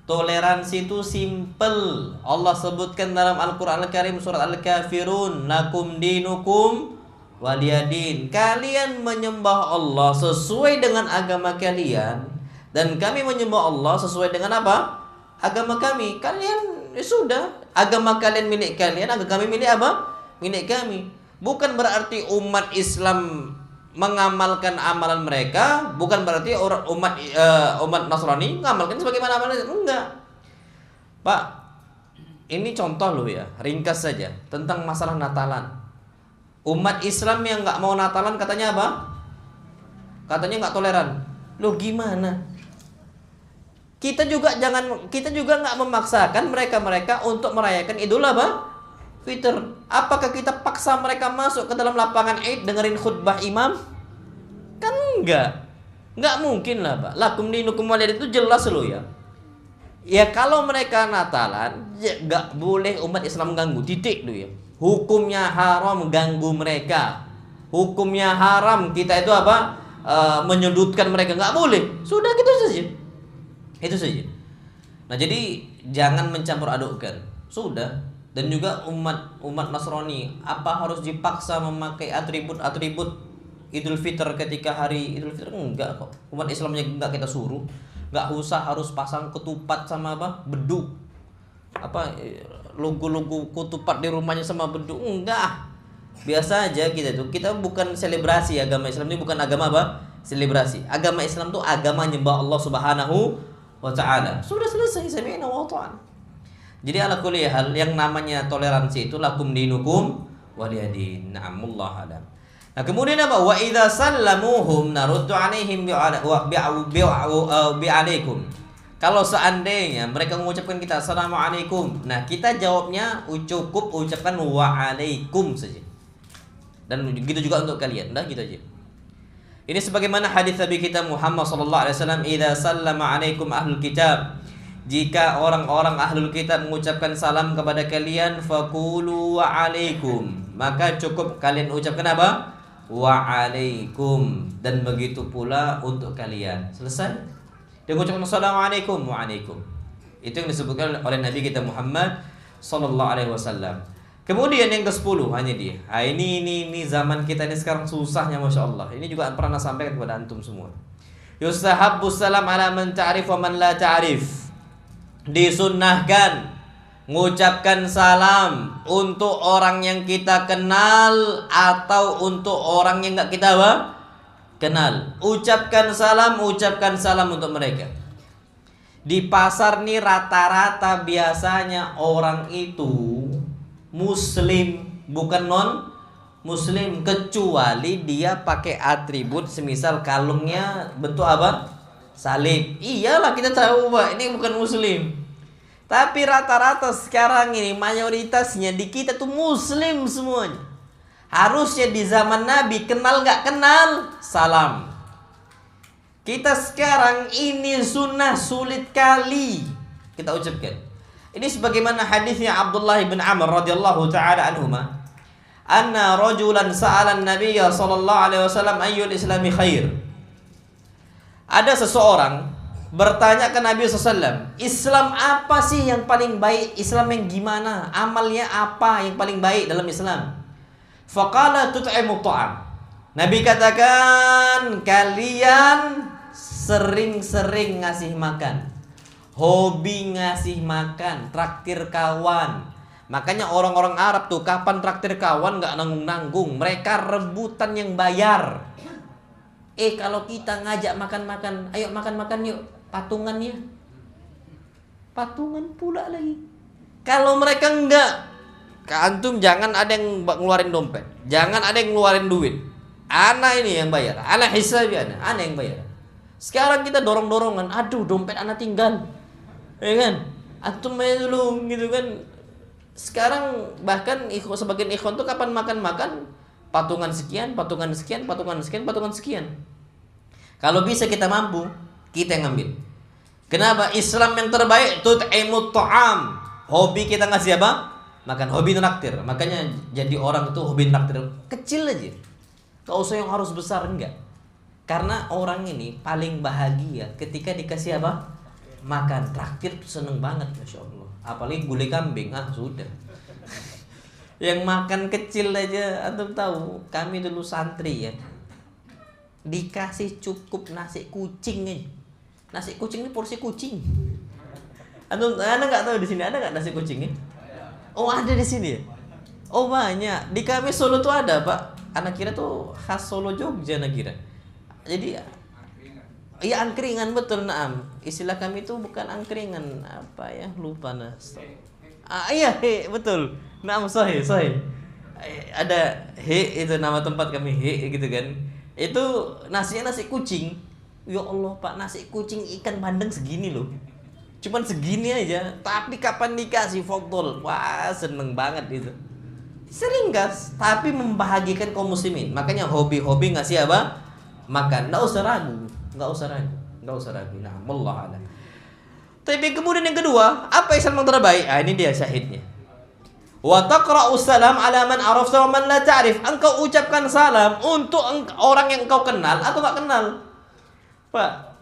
Toleransi itu simple. Allah sebutkan dalam Al-Qur'an Al-Karim surat Al-Kafirun, lakum dinukum waliyadin. Kalian menyembah Allah sesuai dengan agama kalian, dan kami menyembah Allah sesuai dengan apa? Agama kami. Kalian sudah, agama kalian milik kalian, agama kami milik apa? Milik kami. Bukan berarti umat Islam mengamalkan amalan mereka, bukan berarti umat Nasrani mengamalkan sebagaimana amalan. Enggak. Pak, ini contoh loh ya, ringkas saja tentang masalah Natalan. Umat Islam yang nggak mau Natalan katanya apa? Katanya nggak toleran. Loh gimana? Kita juga nggak memaksakan mereka untuk merayakan Idul apa? Fitr. Apakah kita paksa mereka masuk ke dalam lapangan Id dengerin khutbah imam? Kan enggak mungkin lah, Pak. Lakum dinukum waliyadin itu jelas loh ya. Ya kalau mereka Natalan, ya enggak boleh umat Islam ganggu, titik tuh ya. Hukumnya haram ganggu mereka. Hukumnya haram kita itu apa? Menyudutkan mereka, enggak boleh. Sudah gitu saja. Itu saja. Nah, jadi jangan mencampur adukkan. Sudah. Dan juga umat Nasrani, apa harus dipaksa memakai atribut Idul Fitr ketika hari Idul Fitr? Enggak kok. Umat Islamnya enggak kita suruh. Enggak usah harus pasang ketupat sama apa? Beduk. Apa logo-logo ketupat di rumahnya sama beduk? Enggak. Biasa aja kita tuh. Kita bukan selebrasi, agama Islam ini bukan agama apa? Selebrasi. Agama Islam tuh agama nyembah Allah Subhanahu wa taala. Sudah selesai, sami'na wa ata'na. Jadi ala kulli hal yang namanya toleransi itu lakum dinukum waliyadin. Na'amullah alam. Nah, kemudian apa? Wa idza sallamuhum naruddu alaihim bi'alaikum. Kalau seandainya mereka mengucapkan kita assalamualaikum, nah kita jawabnya cukup ucapkan waalaikum saja. Dan begitu juga untuk kalian. Udah gitu aja. Ini sebagaimana hadis Nabi kita Muhammad sallallahu alaihi wasallam, idza sallama alaikum ahlul kitab. Jika orang-orang ahlul kitab mengucapkan salam kepada kalian, faqulu wa'alaikum, maka cukup kalian ucapkan apa? Wa'alaikum. Dan begitu pula untuk kalian. Selesai? Dia mengucapkan assalamualaikum, wa'alaikum. Itu yang disebutkan oleh Nabi kita Muhammad sallallahu alaihi wasallam. Kemudian yang ke-10 hanya dia. Ini zaman kita ini sekarang susahnya Masya Allah. Ini juga pernah sampaikan kepada antum semua. Yustahabbu salam ala man ta'rif wa man la ta'rif. Disunnahkan mengucapkan salam untuk orang yang kita kenal atau untuk orang yang enggak kita kenal. Ucapkan salam untuk mereka. Di pasar nih rata-rata biasanya orang itu muslim, bukan non muslim, kecuali dia pakai atribut semisal kalungnya bentuk apa? Salib. Iyalah kita tahu Pak, ini bukan muslim. Tapi rata-rata sekarang ini mayoritasnya di kita tuh muslim semuanya. Harusnya di zaman Nabi kenal gak kenal salam. Kita sekarang ini sunnah sulit kali kita ucapkan. Ini sebagaimana hadisnya Abdullah bin Amr radhiyallahu taala anhuma, anna rajulan sa'ala an-nabiy sallallahu alaihi wasallam ayyul islami khair. Ada seseorang bertanya ke Nabi SAW, Islam apa sih yang paling baik? Islam yang gimana? Amalnya apa yang paling baik dalam Islam? Faqala tut'imu ta'am. Nabi katakan, kalian sering-sering ngasih makan. Hobi ngasih makan, traktir kawan. Makanya orang-orang Arab tuh kapan traktir kawan gak nanggung-nanggung. Mereka rebutan yang bayar. Kalau kita ngajak makan-makan, ayo makan-makan yuk, patungan ya. Patungan pula lagi. Kalau mereka enggak, antum jangan ada yang ngeluarin dompet, jangan ada yang ngeluarin duit. Ana ini yang bayar, ana hisabi ana yang bayar. Sekarang kita dorong-dorongan, aduh dompet ana tinggal. Ya kan? Antum aja dulu gitu kan. Sekarang bahkan sebagian ikhwan tuh kapan makan-makan patungan sekian, patungan sekian, patungan sekian, patungan sekian. Kalau bisa kita mampu, kita yang ngambil. Kenapa? Islam yang terbaik tut'imut ta'am. Hobi kita ngasih apa? Makan. Hobi traktir. Makanya jadi orang itu hobi traktir kecil aja. Gak usah yang harus besar, enggak. Karena orang ini paling bahagia ketika dikasih apa? Makan. Traktir seneng banget, Masya Allah. Apalagi gulai kambing, sudah. Yang makan kecil aja, antum tahu, kami dulu santri ya, dikasih cukup nasi kucing nih. Nasi kucing ini porsi kucing. Antum, anda nggak tahu di sini ada nggak nasi kucingnya? Oh ada di sini ya. Oh banyak. Di kami Solo tuh ada pak. Anak kira tuh khas Solo Jogja anak kira. Jadi iya angkringan betul naam. Istilah kami itu bukan angkringan apa ya lupa nah. Iya betul. Naam sahih. Ada itu nama tempat kami gitu kan. Itu nasinya nasi kucing. Ya Allah pak, nasi kucing ikan bandeng segini loh. Cuman segini aja. Tapi kapan dikasih fotol, wah seneng banget itu. Sering gas, tapi membahagiakan kaum muslimin. Makanya hobi-hobi ngasih apa? Makan. Nggak usah ragu. Nah, wallah a'lam. Tapi kemudian yang kedua, apa Islam yang terbaik? Ini dia syahidnya. Wa taqra'u salam ala man arafta wa man la ta'rif. Engkau ucapkan salam untuk orang yang engkau kenal atau enggak kenal. Pak,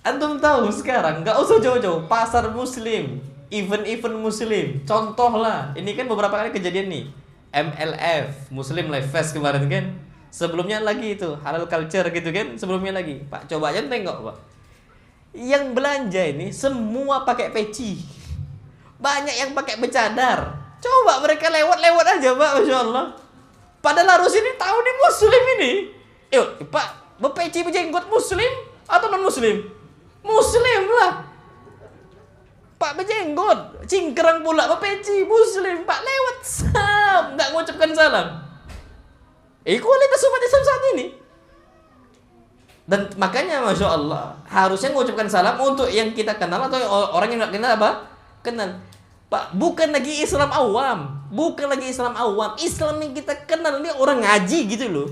antum tahu sekarang enggak usah jauh-jauh, pasar muslim, event-event muslim. Contohlah, ini kan beberapa kali kejadian nih. MLF, Muslim Life Fest kemarin kan. Sebelumnya lagi itu halal culture gitu kan. Sebelumnya lagi, Pak, coba aja tengok, Pak. Yang belanja ini semua pakai peci. Banyak yang pakai bercadar. Coba mereka lewat-lewat aja Pak, Masya Allah. Padahal harus ini tahu nih muslim ini. Pak, berpeci berjenggot muslim atau non muslim? Muslim lah. Pak berjenggot, cingkrang pula berpeci muslim. Pak lewat salam, nggak mengucapkan salam. Kualitas umat Islam saat ini. Dan makanya Masya Allah harusnya mengucapkan salam untuk yang kita kenal atau orang yang nggak kenal apa? Kenal. Pak, bukan lagi Islam awam. Islam yang kita kenal ini orang ngaji gitu loh.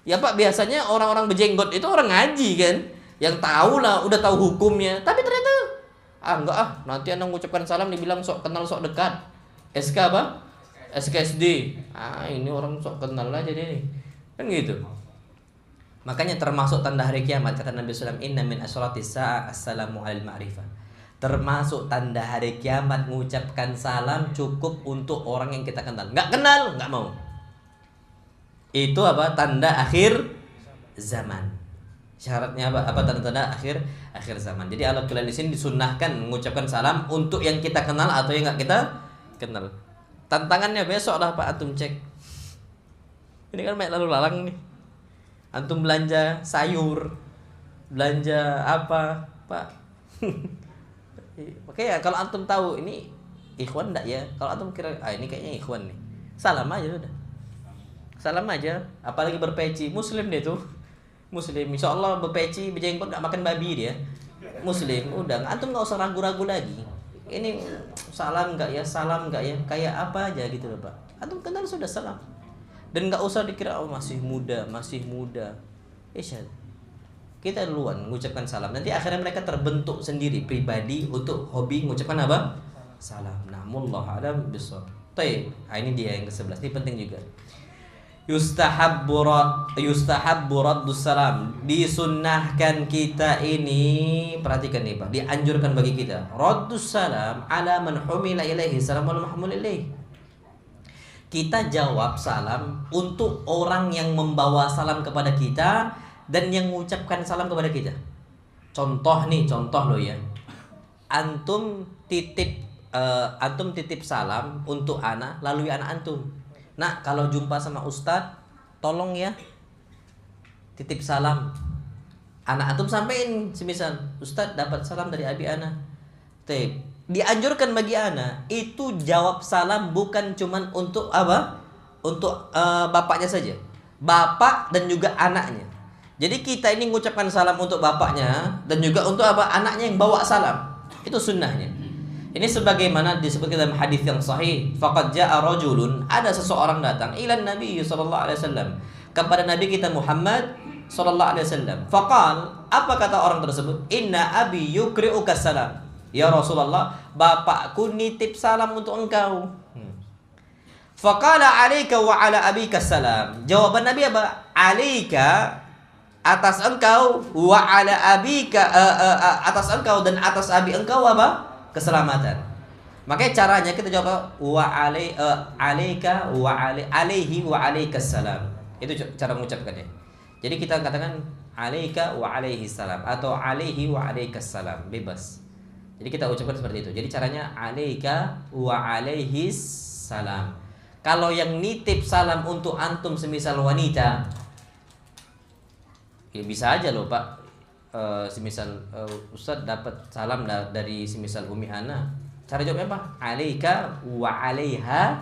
Ya Pak, biasanya orang-orang berjenggot itu orang ngaji kan, yang tahu lah, udah tahu hukumnya. Tapi ternyata enggak nanti anda mengucapkan salam dibilang sok kenal sok dekat. SK apa? SKSD. Ini orang sok kenal aja deh. Kan gitu. Makanya termasuk tanda hari kiamat kata Nabi SAW, inna min asyratis sa'a assalamu alal ma'rifah. Termasuk tanda hari kiamat mengucapkan salam cukup untuk orang yang kita kenal. Nggak kenal, nggak mau. Itu apa? Tanda akhir zaman. Syaratnya apa? Apa tanda-tanda akhir zaman. Jadi Allah di sini disunnahkan mengucapkan salam untuk yang kita kenal atau yang nggak kita kenal. Tantangannya besok lah Pak, antum cek. Ini kan banyak lalu lalang nih. Antum belanja sayur, belanja apa, Pak? Makanya kalau antum tahu ini ikhwan enggak ya? Kalau antum kira ini kayaknya ikhwan nih. Salam aja udah. Salam aja, apalagi berpeci, muslim dia tuh. Muslim, insyaallah berpeci, berjenggot enggak makan babi dia. Muslim, udah antum enggak usah ragu-ragu lagi. Ini salam enggak ya? Salam enggak ya? Kayak apa aja gitu loh, Pak. Antum kenal sudah salam. Dan nggak usah dikira masih muda. Kita duluan mengucapkan salam. Nanti akhirnya mereka terbentuk sendiri pribadi untuk hobi mengucapkan apa? salam. Namullah alam bisawab. Baik, ini dia yang ke-11. Ini penting juga. Yustahabbu raddus salam. Disunnahkan kita ini, perhatikan nih Pak, dianjurkan bagi kita raddus salam ala man humila ilaihi salam wal mahmul ilaihi. Kita jawab salam untuk orang yang membawa salam kepada kita dan yang mengucapkan salam kepada kita. Contoh loh ya. Antum titip salam untuk anak, lalu anak antum. Nah, kalau jumpa sama ustadz, tolong ya titip salam. Anak antum sampein, semisal ustadz dapat salam dari abi ana. Dianjurkan bagi anak itu jawab salam bukan cuman untuk apa? Untuk bapaknya saja. Bapak dan juga anaknya. Jadi kita ini mengucapkan salam untuk bapaknya dan juga untuk apa? Anaknya yang bawa salam. Itu sunnahnya. Ini sebagaimana disebutkan dalam hadis yang sahih, faqad jaa rajulun, ada seseorang datang ila Nabi sallallahu alaihi wasallam, kepada Nabi kita Muhammad sallallahu alaihi wasallam. Faqal, apa kata orang tersebut? Inna abi yukri'uka salam. Ya Rasulullah, bapakku nitip salam untuk engkau. Faqala alayka wa ala abika salam. Jawaban Nabi apa? Alayka, atas engkau, wa ala abika, atas engkau dan atas abi engkau apa? Keselamatan. Makanya caranya kita jawab wa alayka wa alaihi wa alaikas salam. Itu cara mengucapkannya. Jadi kita katakan alayka wa alaihi salam atau alaihi wa alaikas salam, bebas. Jadi kita ucapkan seperti itu. Jadi caranya alayka wa alaihi salam. Kalau yang nitip salam untuk antum semisal wanita, ya bisa aja loh Pak. Semisal Ustaz dapat salam dari semisal Umi Ana, cara jawabnya apa? Alaika wa alaiha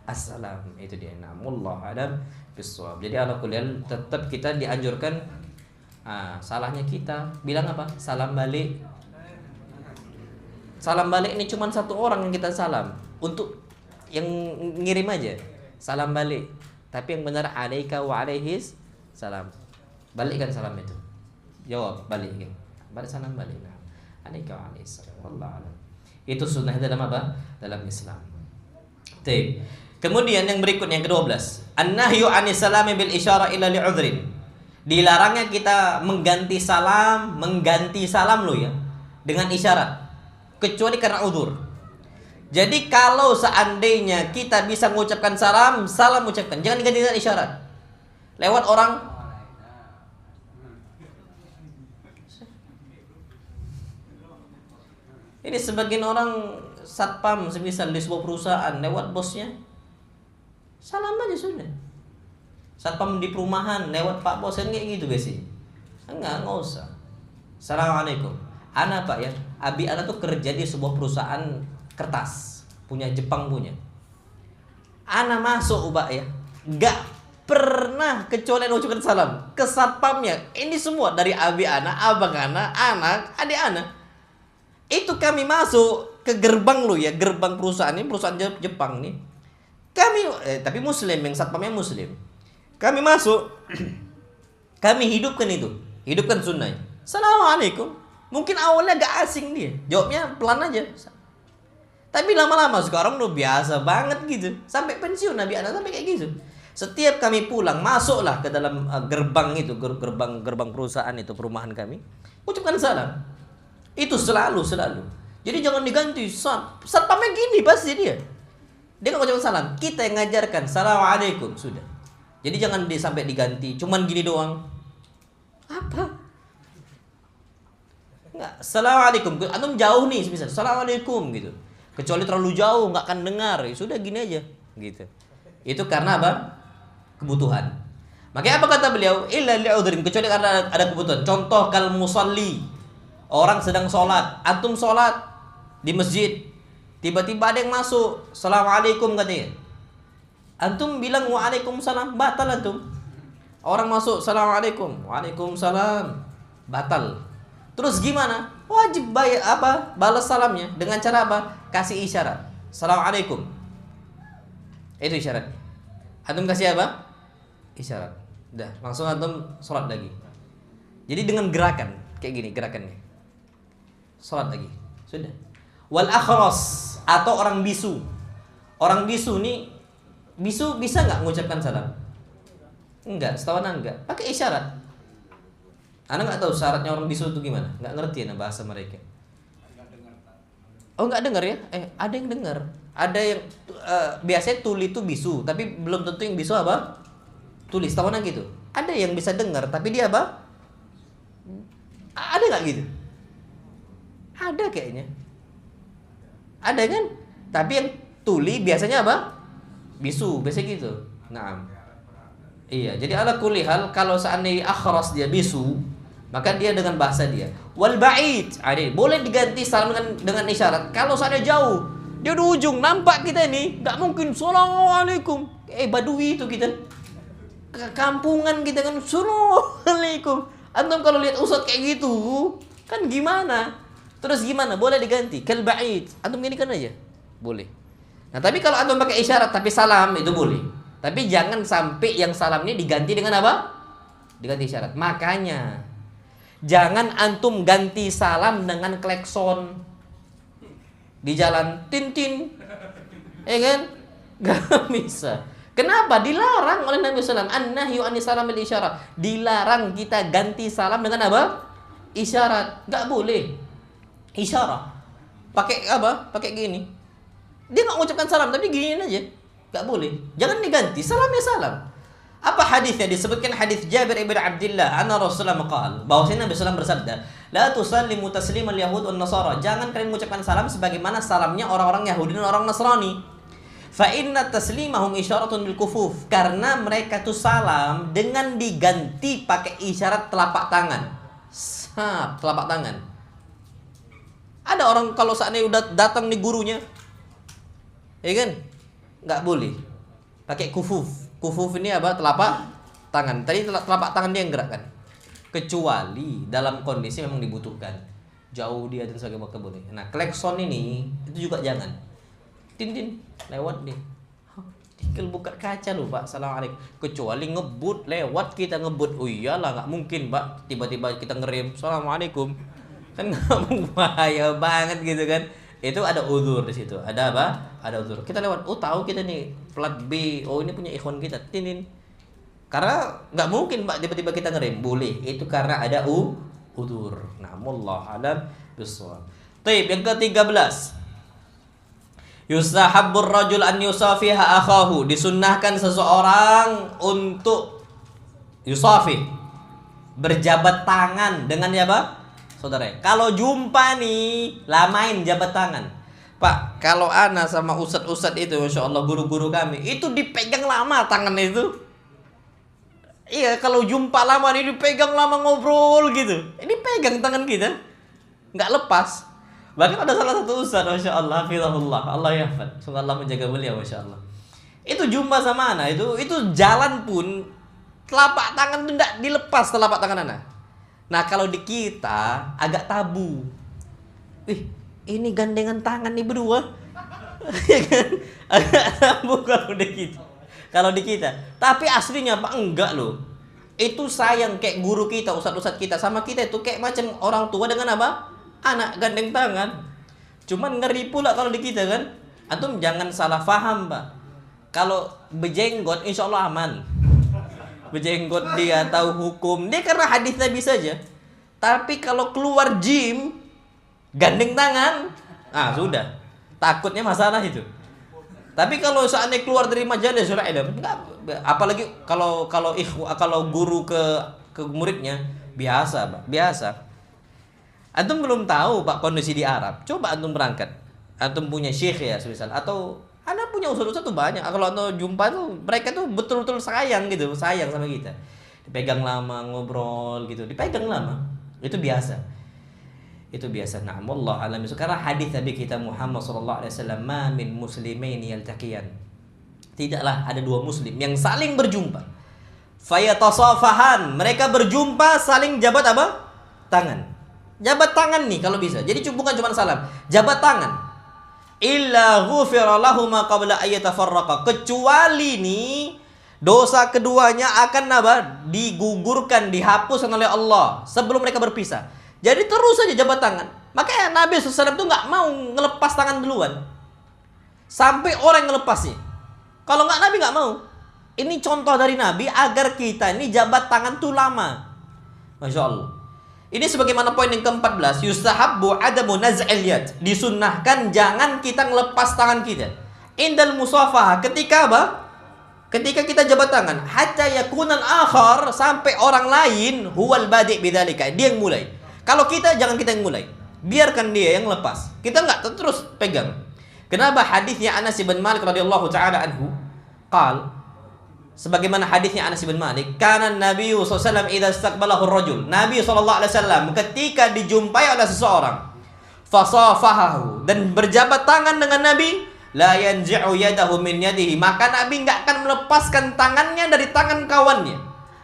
assalam. Itu dia. Namullah adam bisawab. Jadi ala kuliah tetap kita dianjurkan, salahnya kita bilang apa? Salam balik. Salam balik ini cuma satu orang yang kita salam, untuk yang ngirim aja salam balik. Tapi yang benar alaika wa alaihis salam. Balikkan salam itu. Jawab balikin. Balik salam balik. Alaika wa alaihis salam. Wallahu a'lam. Itu sunnah dalam apa? Dalam Islam. Kemudian yang berikutnya yang ke-12, an-nahyu 'anis salami bil isyara illa li'udhrin. Dilarangnya kita mengganti salam lo ya dengan isyarat kecuali karena udzur. Jadi kalau seandainya kita bisa mengucapkan salam ucapkan, jangan diganti dengan isyarat. Lewat orang, ini sebagian orang satpam semisal di sebuah perusahaan lewat bosnya, salam aja sudah. Satpam di perumahan lewat pak bos, kan kayak gitu guys sih. Enggak usah. Assalamualaikum. Ana Pak ya, abi ana tuh kerja di sebuah perusahaan kertas, punya Jepang punya. Ana masuk Pak ya, enggak pernah kecuali ucapkan salam ke satpamnya. Ini semua dari abi ana, abang ana, anak, adik ana. Itu kami masuk ke gerbang lo ya, gerbang perusahaan ini, perusahaan Jepang nih. Kami tapi muslim, yang satpamnya muslim. Kami masuk, kami hidupkan sunnah. Assalamualaikum. Mungkin awalnya agak asing dia, jawabnya pelan aja. Tapi lama-lama sekarang udah biasa banget gitu. Sampai pensiun Nabi anak sampai kayak gitu. Setiap kami pulang, masuklah ke dalam gerbang itu, gerbang perusahaan itu, perumahan kami, ucapkan salam. Itu selalu. Jadi jangan diganti. Satpamnya gini pasti dia nggak ucapkan salam. Kita yang ngajarkan assalamualaikum sudah. Jadi jangan sampai diganti. Cuman gini doang. Apa? Enggak. Assalamualaikum. Antum jauh nih misal. Assalamualaikum gitu. Kecuali terlalu jauh nggak akan dengar. Ya sudah gini aja gitu. Itu karena apa? Kebutuhan. Makanya apa kata beliau? Illa li'udhrin, kecuali karena ada kebutuhan. Contoh kal musalli. Orang sedang sholat, antum sholat di masjid, tiba-tiba ada yang masuk, assalamualaikum katanya. Antum bilang waalaikumsalam, batal antum. Orang masuk, assalamualaikum, waalaikumsalam, batal. Terus gimana? Wajib balas salamnya dengan cara apa? Kasih isyarat, assalamualaikum. Itu isyarat. Antum kasih apa? Isyarat. Udah, langsung antum sholat lagi. Jadi dengan gerakan kayak gini, gerakannya. Salat lagi. Sudah. Wal akhras. atau orang bisu. Orang bisu nih, bisu bisa nggak mengucapkan salam? Enggak, setahu Ana enggak. Pakai isyarat. Ana nggak tahu syaratnya orang bisu itu gimana. Nggak ngerti Ana bahasa mereka. Oh, nggak dengar ya? Ada yang dengar. Ada yang biasanya tuli itu bisu, tapi belum tentu yang bisu apa? Tulis. Setahu Ana gitu. Ada yang bisa dengar, tapi dia apa? Ada nggak gitu? Ada kayaknya. Ada kan? Tapi yang tuli biasanya apa? Bisu, biasa gitu. Nah, iya. Jadi ala kulli hal, kalau seandainya akhras dia bisu, maka dia dengan bahasa dia. Wal ba'id, boleh diganti salam dengan isyarat. Kalau seandainya jauh, dia di ujung, nampak kita ini, nggak mungkin assalamualaikum. Badui itu kita. Kampungan kita kan, assalamualaikum. Antum kalau lihat ustadz kayak gitu, kan gimana? Terus gimana? Boleh diganti. Kal ba'id. Antum gini kan aja. Boleh. Nah, tapi kalau antum pakai isyarat tapi salam itu boleh. Tapi jangan sampai yang salam ini diganti dengan apa? Diganti isyarat. Makanya jangan antum ganti salam dengan klekson di jalan, tin-tin. Ya kan? Gak bisa. Kenapa? Dilarang oleh Nabi SAW. An-nahyu anis salam bil isyarat. Dilarang kita ganti salam dengan apa? Isyarat. Gak boleh. Isyarat. Pakai apa? Pakai gini. Dia nggak mengucapkan salam, tapi giniin aja. Nggak boleh. Jangan diganti. Salamnya salam. Apa hadisnya? Disebutkan hadis Jabir ibn Abdullah anna Rasulullah qala, bahwasanya Nabi SAW bersabda, la tusallimu taslimal yahud wan nasara. Jangan kalian mengucapkan salam sebagaimana salamnya orang-orang Yahudi dan orang Nasrani. Fa inna taslimahum isyaratun bil kufuf. Karena mereka tuh salam dengan diganti pakai isyarat telapak tangan. Telapak tangan. Ada orang kalau seandainya udah datang nih gurunya, ya kan? Nggak boleh pakai kufuf. Kufuf ini apa? Telapak tangan. Tadi telapak tangan dia yang gerakkan. Kecuali dalam kondisi memang dibutuhkan. Jauh dia dan sebagainya maka boleh. Nah, klekson ini itu juga jangan. Tin lewat nih. Tinggal buka kaca loh, Pak. Assalamualaikum. Kecuali ngebut lewat, kita ngebut. Oh iyalah, nggak mungkin, Pak. Tiba-tiba kita ngerem. Assalamualaikum. Kan nggak bahaya banget gitu kan. Itu ada uzur di situ. Ada apa? Ada uzur. Kita lewat. Oh, tahu kita nih plat B. Oh, ini punya ikhwan kita. Tinin. Karena nggak mungkin, Pak, tiba-tiba kita ngerem. Boleh. Itu karena ada uzur. Nah, wallahu a'lam bishawab. Baik, yang ke-13. Yustahabbur rajul an yusafiha akhahu. Disunnahkan seseorang untuk yusafih, berjabat tangan dengan apa? Saudara, kalau jumpa nih, lamain jabat tangan. Pak, kalau ana sama ustadz-ustadz itu, masya Allah, guru-guru kami, itu dipegang lama tangan itu. Iya, kalau jumpa lama nih dipegang lama, ngobrol gitu. Ini pegang tangan kita, nggak lepas. Bahkan ada salah satu ustadz, masya Allah, hafizahullah, Allah yahfad, semoga Allah menjaga beliau, masya Allah. Itu jumpa sama ana, itu jalan pun telapak tangan itu nggak dilepas telapak tangan ana. Nah, kalau di kita agak tabu. Ini gandengan tangan nih berdua. Ya kan? Agak tabu kalau di kita. Kalau di kita. Tapi aslinya Pak enggak loh. Itu sayang kayak guru kita, ustadz-ustadz kita sama kita itu kayak macam orang tua dengan apa? Anak gandeng tangan. Cuman ngeri pula kalau di kita kan. Antum jangan salah paham, Pak. Kalau berjenggot insya Allah aman. Berjenggot dia tahu hukum. Dia karena hadisnya bisa aja. Tapi kalau keluar gym gandeng tangan, sudah. Takutnya masalah itu. Tapi kalau seandainya keluar dari majalah surah ilmu, apalagi kalau guru ke muridnya biasa, Pak. Biasa. Antum belum tahu, Pak, kondisi di Arab. Coba antum berangkat. Antum punya syekh ya, misal, atau Anda punya ustaz-ustaz tuh banyak. Kalau antum jumpa tuh mereka tuh betul-betul sayang gitu, sayang sama kita. Dipegang lama, ngobrol gitu, dipegang lama. Itu biasa. Itu biasa. Na'am wallah alam. Karena hadis Nabi kita Muhammad sallallahu alaihi wasallam, "Ma min muslimaini yaltaqiyan." Tidaklah ada dua muslim yang saling berjumpa. Fayatasafahan, mereka berjumpa saling jabat apa? Tangan. Jabat tangan nih kalau bisa. Jadi bukan cuma salam, jabat tangan. Illa ghufira lahum qabla ayyatafarraqa. Kecuali nih dosa keduanya akan apa? Digugurkan, dihapuskan oleh Allah sebelum mereka berpisah. Jadi terus saja jabat tangan. Makanya Nabi SAW tuh nggak mau ngelepas tangan duluan. sampai orang yang lepasnya. Kalau nggak, Nabi nggak mau. Ini contoh dari Nabi agar kita ini jabat tangan tuh lama. Masya Allah. Ini sebagaimana poin yang ke-14, yustahabbu adamu naz'il yad. Disunnahkan jangan kita ngelepas tangan kita. Indal musafah, ketika apa? Ketika kita jabat tangan, hatta yakunal akhar, sampai orang lain huwal badi' bidzalika, dia yang mulai. Kalau kita, jangan kita yang mulai. Biarkan dia yang lepas. Kita enggak terus pegang. Kenapa? Hadisnya Anas bin Malik radhiyallahu taala anhu, qal, sebagaimana hadisnya Anas bin Malik, kana Nabi sallallahu alaihi wasallam idza istaqbalahu ar-rajul. Nabi sallallahu alaihi wasallam ketika dijumpai oleh seseorang, fasafahahu, dan berjabat tangan dengan Nabi, la yanzi'u yadahu min yadihi, maka Nabi enggak akan melepaskan tangannya dari tangan kawannya,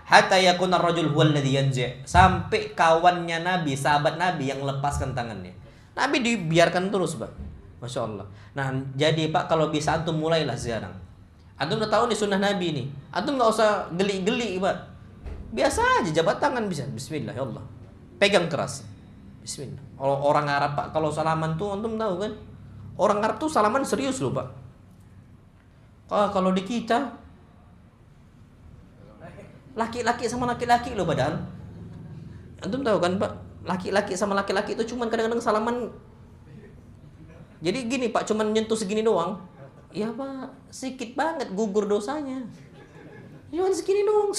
hatta yakuna ar-rajul huwa alladhi yanzi', sampai kawannya Nabi, sahabat Nabi yang lepaskan tangannya. Nabi dibiarkan terus, Pak. Masya Allah. Nah, jadi Pak, kalau bisa antum mulailah sekarang. Antum udah tahu nih sunnah Nabi nih. Antum nggak usah geli-geli, Pak. Biasa aja jabat tangan bisa. Bismillah ya Allah. Pegang keras. Bismillah. Kalau orang Arab, Pak, kalau salaman tuh antum tahu kan? Orang Arab tuh salaman serius loh, Pak. Kalau di kita laki-laki sama laki-laki loh padahal. Antum tahu kan, Pak? Laki-laki sama laki-laki itu cuman kadang-kadang salaman. Jadi gini, Pak, cuman nyentuh segini doang. Ya, Pak, sedikit banget gugur dosanya. Cuman segini doang.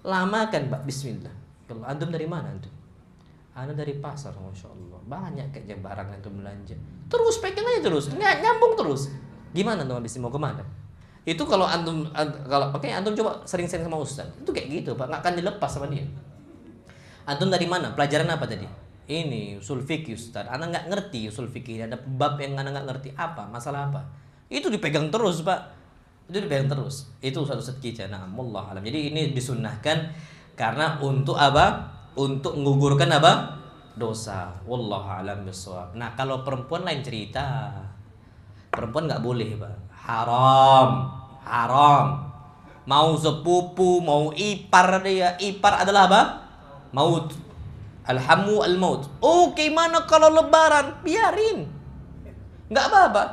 Lama kan, Pak? Bismillah. Kalau antum dari mana antum? Ana dari pasar, Masya Allah. Banyak kayak barang antum belanja. Terus pegang aja terus, nyambung terus. Gimana antum habis mau kemana? Itu kalau antum, kalau pakai antum coba sering-sering sama ustaz. Itu kayak gitu, Pak, nggak akan dilepas sama dia. Antum dari mana? Pelajaran apa tadi? Ini usul fikih, Ustaz. Anak nggak ngerti usul fikih. Ada bab yang anak nggak ngerti. Apa? Masalah apa? Itu dipegang terus, Pak. Itu dipegang terus. Itu Ustaz kita. Nah, wallah alam. Jadi ini disunnahkan karena untuk apa? Untuk menggugurkan apa? Dosa. Wallahu alam bissawab. Nah, kalau perempuan lain cerita. Perempuan nggak boleh, Pak. Haram. Haram. Mau sepupu, mau ipar dia. Ipar adalah apa? Maut. Alhamu al-maut. Oke, mana kalau lebaran? Biarin. Nggak apa-apa.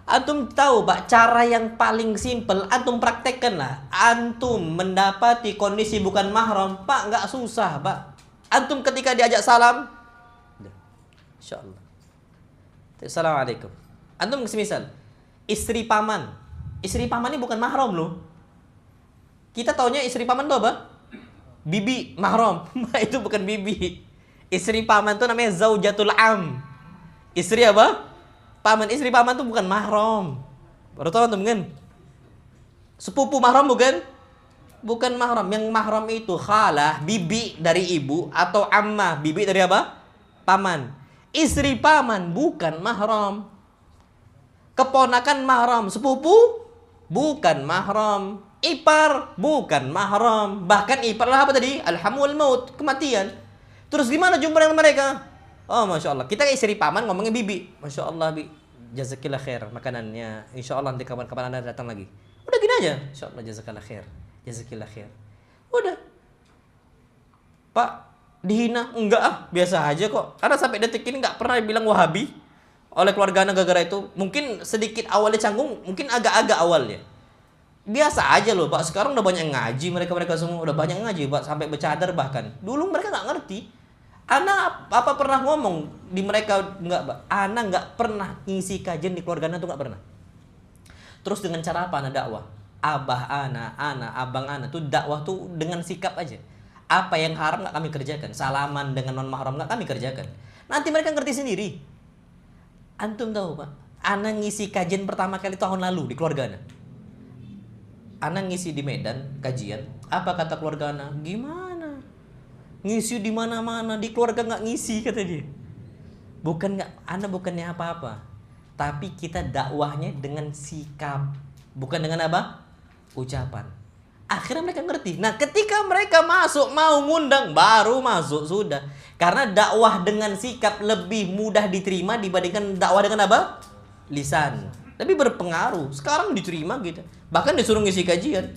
Antum tahu, Pak, cara yang paling simpel. Antum praktekkan lah. Antum mendapati kondisi bukan mahram, Pak, nggak susah, Pak. Antum ketika diajak salam, insyaallah, assalamualaikum. Antum semisal istri paman. Istri paman ini bukan mahram loh. Kita taunya istri paman itu apa? Bibi mahram. Itu bukan bibi. Istri paman itu namanya zaujatul am. Istri apa? Paman. Istri paman itu bukan mahram. Baru tahu antum kan? Sepupu mahram bukan? Bukan mahram. Yang mahram itu khalah, bibi dari ibu, atau ammah, bibi dari apa? Paman. Istri paman bukan mahram. Keponakan mahram. Sepupu bukan mahram. Ipar bukan mahram. Bahkan ipar lah apa tadi? Alhamul maut, kematian. Terus gimana jumpa dengan mereka? Oh, Masya Allah. Kita kayak istri paman ngomongnya bibi. Masya Allah, Bi. Jazakillah khair makanannya. Insya Allah nanti kapan-kapan Anda datang lagi. Udah gini aja. Insya Allah, jazakillah khair. Jazakillah khair. Udah. Pak, dihina? Enggak ah, biasa aja kok. Karena sampai detik ini nggak pernah bilang Wahabi oleh keluarga Anda gara-gara itu. Mungkin sedikit awalnya canggung, mungkin agak-agak awalnya. Biasa aja loh, Pak. Sekarang udah banyak ngaji, mereka semua udah banyak ngaji, Pak, sampai bercadar bahkan. Dulu mereka nggak ngerti. Ana apa pernah ngomong di mereka? Enggak, Pak. Ana nggak pernah ngisi kajian di keluarga Ana tuh nggak pernah. Terus dengan cara apa Ana dakwah? Abah Ana, abang Ana tuh dakwah tuh dengan sikap aja. Apa yang haram nggak kami kerjakan. Salaman dengan non mahram nggak kami kerjakan. Nanti mereka ngerti sendiri. Antum tahu, Pak? Ana ngisi kajian pertama kali tahun lalu di keluarga Ana. Ana ngisi di Medan kajian. Apa kata keluarga Ana? Gimana? Ngisi di mana-mana, di keluarga nggak ngisi, kata dia. Ana bukannya apa-apa, tapi kita dakwahnya dengan sikap, bukan dengan apa? Ucapan. Akhirnya mereka ngerti. Nah, ketika mereka masuk mau ngundang, baru masuk sudah. Karena dakwah dengan sikap lebih mudah diterima dibandingkan dakwah dengan apa? Lisan. Lebih berpengaruh. Sekarang diterima gitu. Bahkan disuruh ngisi kajian.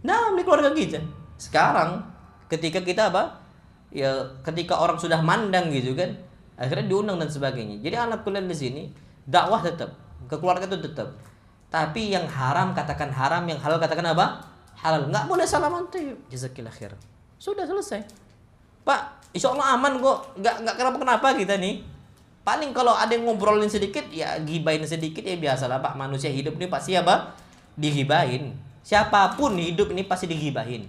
Nah, di keluarga kita. Sekarang ketika kita apa? Ya, ketika orang sudah mandang gitu kan, akhirnya diundang dan sebagainya. Jadi anak kuliah di sini dakwah tetap. ke keluarga itu tetap. Tapi yang haram katakan haram, yang halal katakan apa? Halal. Nggak boleh salaman tuh. Jazakillah khair. Sudah selesai. Pak, insya Allah aman kok. Nggak kenapa-kenapa kita nih. Paling kalau ada yang ngobrolin sedikit, ya gibain sedikit, ya biasalah Pak. Manusia hidup ini pasti apa? Digibahin. Siapapun hidup ini pasti digibahin.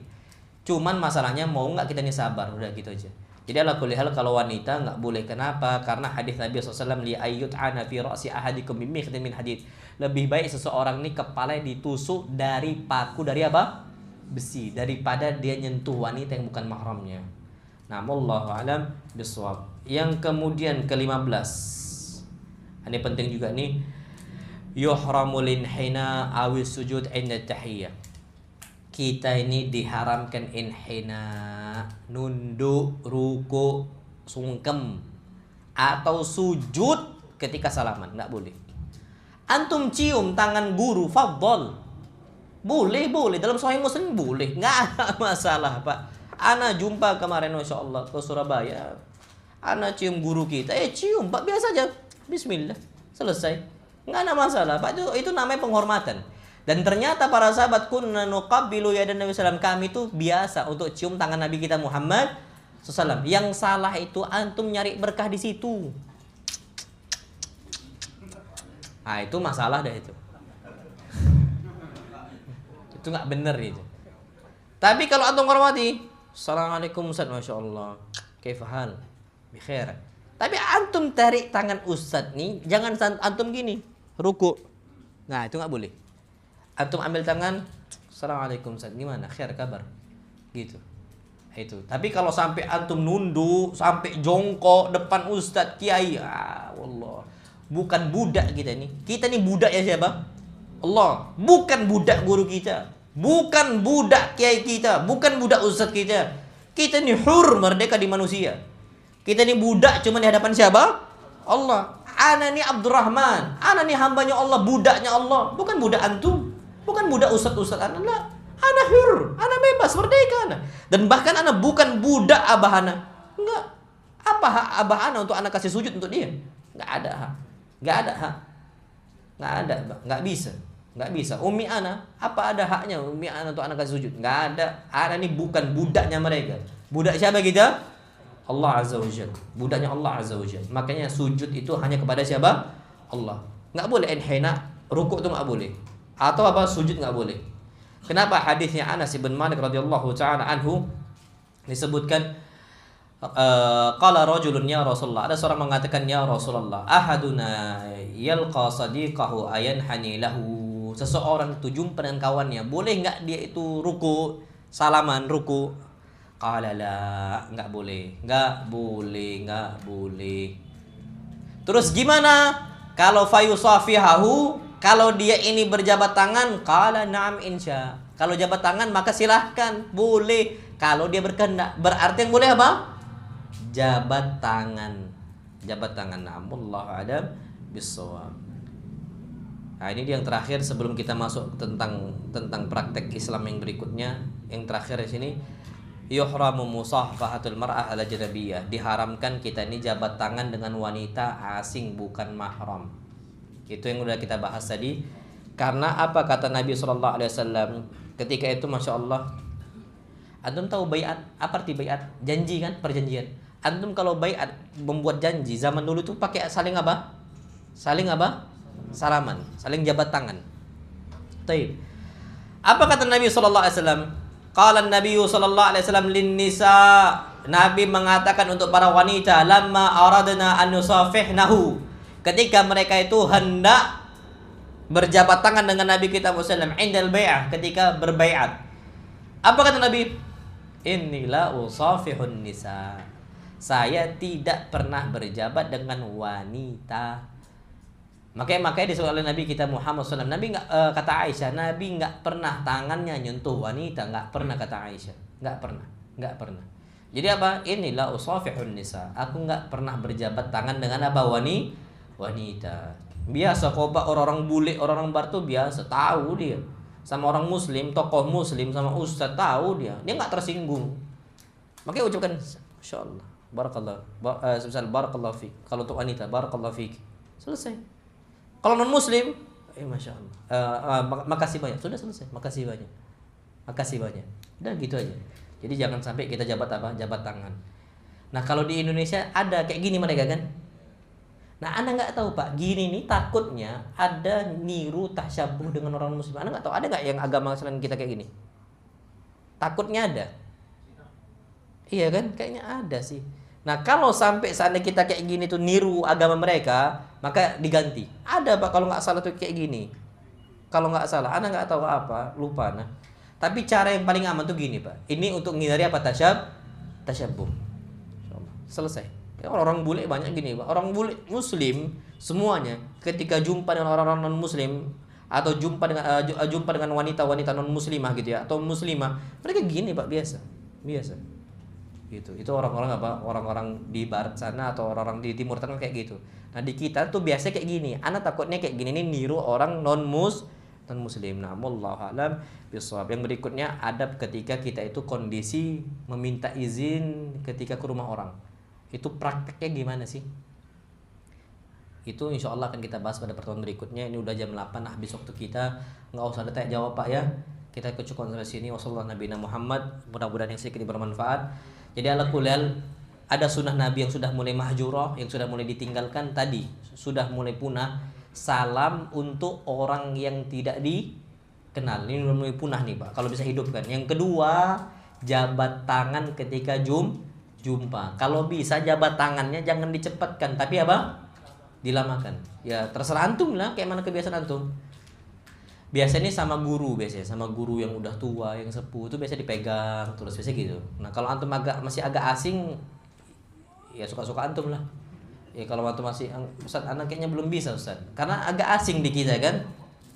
Cuman masalahnya mau nggak kita nih sabar. Udah gitu aja. Jadi ala kulli hal kalau wanita nggak boleh. Kenapa? Karena hadis Nabi SAW, li ayyut ana fi ra'si ahadikum bimikhtin min hadid. Lebih baik seseorang ini kepala ditusuk dari paku dari apa? Besi, daripada dia nyentuh wanita yang bukan mahramnya. Nah, wallahu alam bisawab. Yang kemudian ke-15. Ini penting juga nih. Yuhramul inhina awis sujud inda tahiyyah. Kita ini diharamkan inhina, nunduk, ruku, sungkem, atau sujud ketika salaman, nggak boleh. Antum cium tangan guru, fadhol. Boleh. Dalam Sahih Muslim boleh, nggak ada masalah Pak. Ana jumpa kemarin Masya Allah ke Surabaya. Ana cium guru kita, cium Pak, biasa aja. Bismillah, selesai. Nggak ada masalah Pak, itu namanya penghormatan. Dan ternyata para sahabat kunna nuqabbilu yadan Nabi sallallahu alaihi wasallam, kami itu biasa untuk cium tangan Nabi kita Muhammad sallallahu alaihi wasallam. Yang salah itu antum nyari berkah di situ. Ah, itu masalah dah itu. Itu nggak bener itu. Tapi kalau antum hormati, assalamualaikum Ustaz, Masya Allah, kaifahal, bikhair. Tapi antum tarik tangan Ustaz nih, jangan antum gini, ruku. Nah, itu nggak boleh. Antum ambil tangan, assalamualaikum Ustaz, gimana, khair kabar, gitu. Itu. Tapi kalau sampai antum nunduk, sampai jongkok depan Ustaz Kiai, wallah, bukan budak kita nih. Kita nih budak ya siapa? Allah. Bukan budak guru kita, bukan budak kiai kita, bukan budak Ustaz kita. Kita nih hur, merdeka di manusia. Kita nih budak cuma di hadapan siapa? Allah. Ana nih Abdurrahman, ana nih hambanya Allah, budaknya Allah, bukan budak antum. Bukan budak ustaz ana, lah. Ana hur, ana bebas, merdeka ana. Dan bahkan ana bukan budak abah ana. Enggak. Apa hak abah ana untuk ana kasih sujud untuk dia? Enggak ada hak. Enggak ada hak. Enggak ada, enggak bisa. Enggak bisa. Umi ana, apa ada haknya umi ana untuk ana kasih sujud? Enggak ada. Ana ini bukan budaknya mereka. Budak siapa kita? Allah Azza wa Jalla. Budaknya Allah Azza wa Jalla. Makanya sujud itu hanya kepada siapa? Allah. Enggak boleh inhina, rukuk itu enggak boleh. Atau apa, sujud nggak boleh. Kenapa? Hadisnya Anas bin Malik radhiyallahu taala anhu disebutkan, qala rajulun ya Rasulullah, ada seorang mengatakan, ya Rasulullah, ahaduna yalqa sadiqahu ayanhani lahu. Seseorang itu jumpa dengan kawannya, boleh nggak dia itu ruku, salaman ruku? Qala la, nggak boleh. Terus gimana kalau fayusafihahu? Kalau dia ini berjabat tangan, qala na'am insya. Kalau jabat tangan maka silahkan, boleh. Kalau dia berkehendak, berarti yang boleh apa? Jabat tangan. Na'am, wallahu a'lam bissawab. Nah, ini yang terakhir sebelum kita masuk tentang praktek Islam yang berikutnya. Yang terakhir di sini, yuhramu musahfahatul mar'ah ala janabiyah. Diharamkan kita ini jabat tangan dengan wanita asing bukan mahram. Itu yang udah kita bahas tadi. Karena apa kata Nabi SAW ketika itu, Masya Allah, antum tahu baiat? Apa arti baiat? Janji kan, perjanjian. Antum kalau baiat, membuat janji zaman dulu tuh pakai saling apa? Salaman, saling jabat tangan. Taib. Apa kata Nabi SAW? Qala Nabi SAW lin nisa. Nabi mengatakan untuk para wanita, lamma aradna an nusafihnahu, ketika mereka itu hendak berjabat tangan dengan Nabi kita Muhammad indal bai'ah, ketika berbaiat. Apa kata Nabi? Innila usafihun nisa. Saya tidak pernah berjabat dengan wanita. Makanya disebut oleh Nabi kita Muhammad SAW. Nabi nggak kata Aisyah, Nabi nggak pernah tangannya nyentuh wanita, nggak pernah kata Aisyah, nggak pernah. Jadi apa? Inilah usafihun nisa. Aku nggak pernah berjabat tangan dengan apa? Wanita. Biasa kok Pak, orang bule, orang bar tuh biasa, tahu dia. Sama orang muslim, tokoh muslim, sama ustaz, tahu dia nggak tersinggung. Makanya ucapkan Masya Allah, barakallah, barakallahu fik. Kalau untuk wanita, barakallahu fik. Selesai. Kalau non muslim, masya Allah, makasih banyak, sudah selesai, makasih banyak, makasih banyak, udah gitu aja. Jadi jangan sampai kita jabat tangan. Nah kalau di Indonesia ada kayak gini mereka kan. Nah Anda nggak tahu Pak, gini nih takutnya ada niru tasyabuh dengan orang muslim. Anda nggak tahu ada nggak yang agama selain kita kayak gini? Takutnya ada. Iya kan, kayaknya ada sih. Nah kalau sampai seandainya kita kayak gini tuh niru agama mereka, maka diganti. Ada Pak kalau nggak salah tuh kayak gini. Kalau nggak salah, Anda nggak tahu apa, lupa nah. Tapi cara yang paling aman tuh gini Pak. Ini untuk menghindari apa tasyabuh. Selesai. Ya, orang bule banyak gini Pak. Orang bule muslim semuanya ketika jumpa dengan orang-orang non muslim atau jumpa dengan wanita-wanita non muslimah gitu ya, atau muslimah, mereka gini Pak, biasa gitu. Itu orang-orang apa, orang-orang di barat sana atau orang-orang di timur tengah kayak gitu. Nah di kita tuh biasa kayak gini. Anak takutnya kayak gini nih niru orang non muslim. Nah wallahu alam bisawab. Yang berikutnya adab ketika kita itu kondisi meminta izin ketika ke rumah orang. Itu prakteknya gimana sih? Itu insya Allah akan kita bahas pada pertemuan berikutnya. Ini udah jam 8, habis waktu kita. Nggak usah ada tanya jawab Pak ya. Kita cukup sampai sini. Wassalamualaikum warahmatullahi wabarakatuh. Mudah-mudahan yang sedikit bermanfaat. Jadi ala kulal, ada sunnah Nabi yang sudah mulai mahjurah, yang sudah mulai ditinggalkan tadi, sudah mulai punah. Salam untuk orang yang tidak dikenal. Ini sudah mulai punah nih Pak, kalau bisa hidupkan. Yang kedua, jabat tangan ketika jumpa. Kalau bisa jabat tangannya jangan dicepatkan, tapi apa? Dilamakan. Ya terserah antum lah, kayak mana kebiasaan antum. Biasanya sama guru yang udah tua, yang sepuh itu biasa dipegang terus biasa gitu. Nah kalau antum masih agak asing, ya suka-suka antum lah. Ya kalau antum masih, Ustaz anak kayaknya belum bisa Ustaz, karena agak asing di kita kan,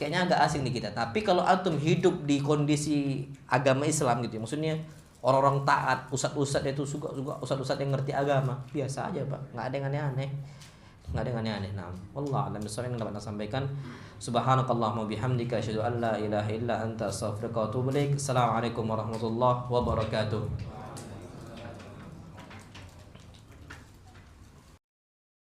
kayaknya agak asing di kita. Tapi kalau antum hidup di kondisi agama Islam gitu, maksudnya orang-orang taat, ustadz itu suka ustadz yang ngerti agama, biasa aja Pak, nggak ada yang aneh-aneh. Nah, wallah alam bisawab yang dapat saya sampaikan. Subhanakallahumma bihamdika asyhadu an la ilaha illa anta astaghfiruka wa atubu ilaik. Assalamualaikum warahmatullahi wabarakatuh.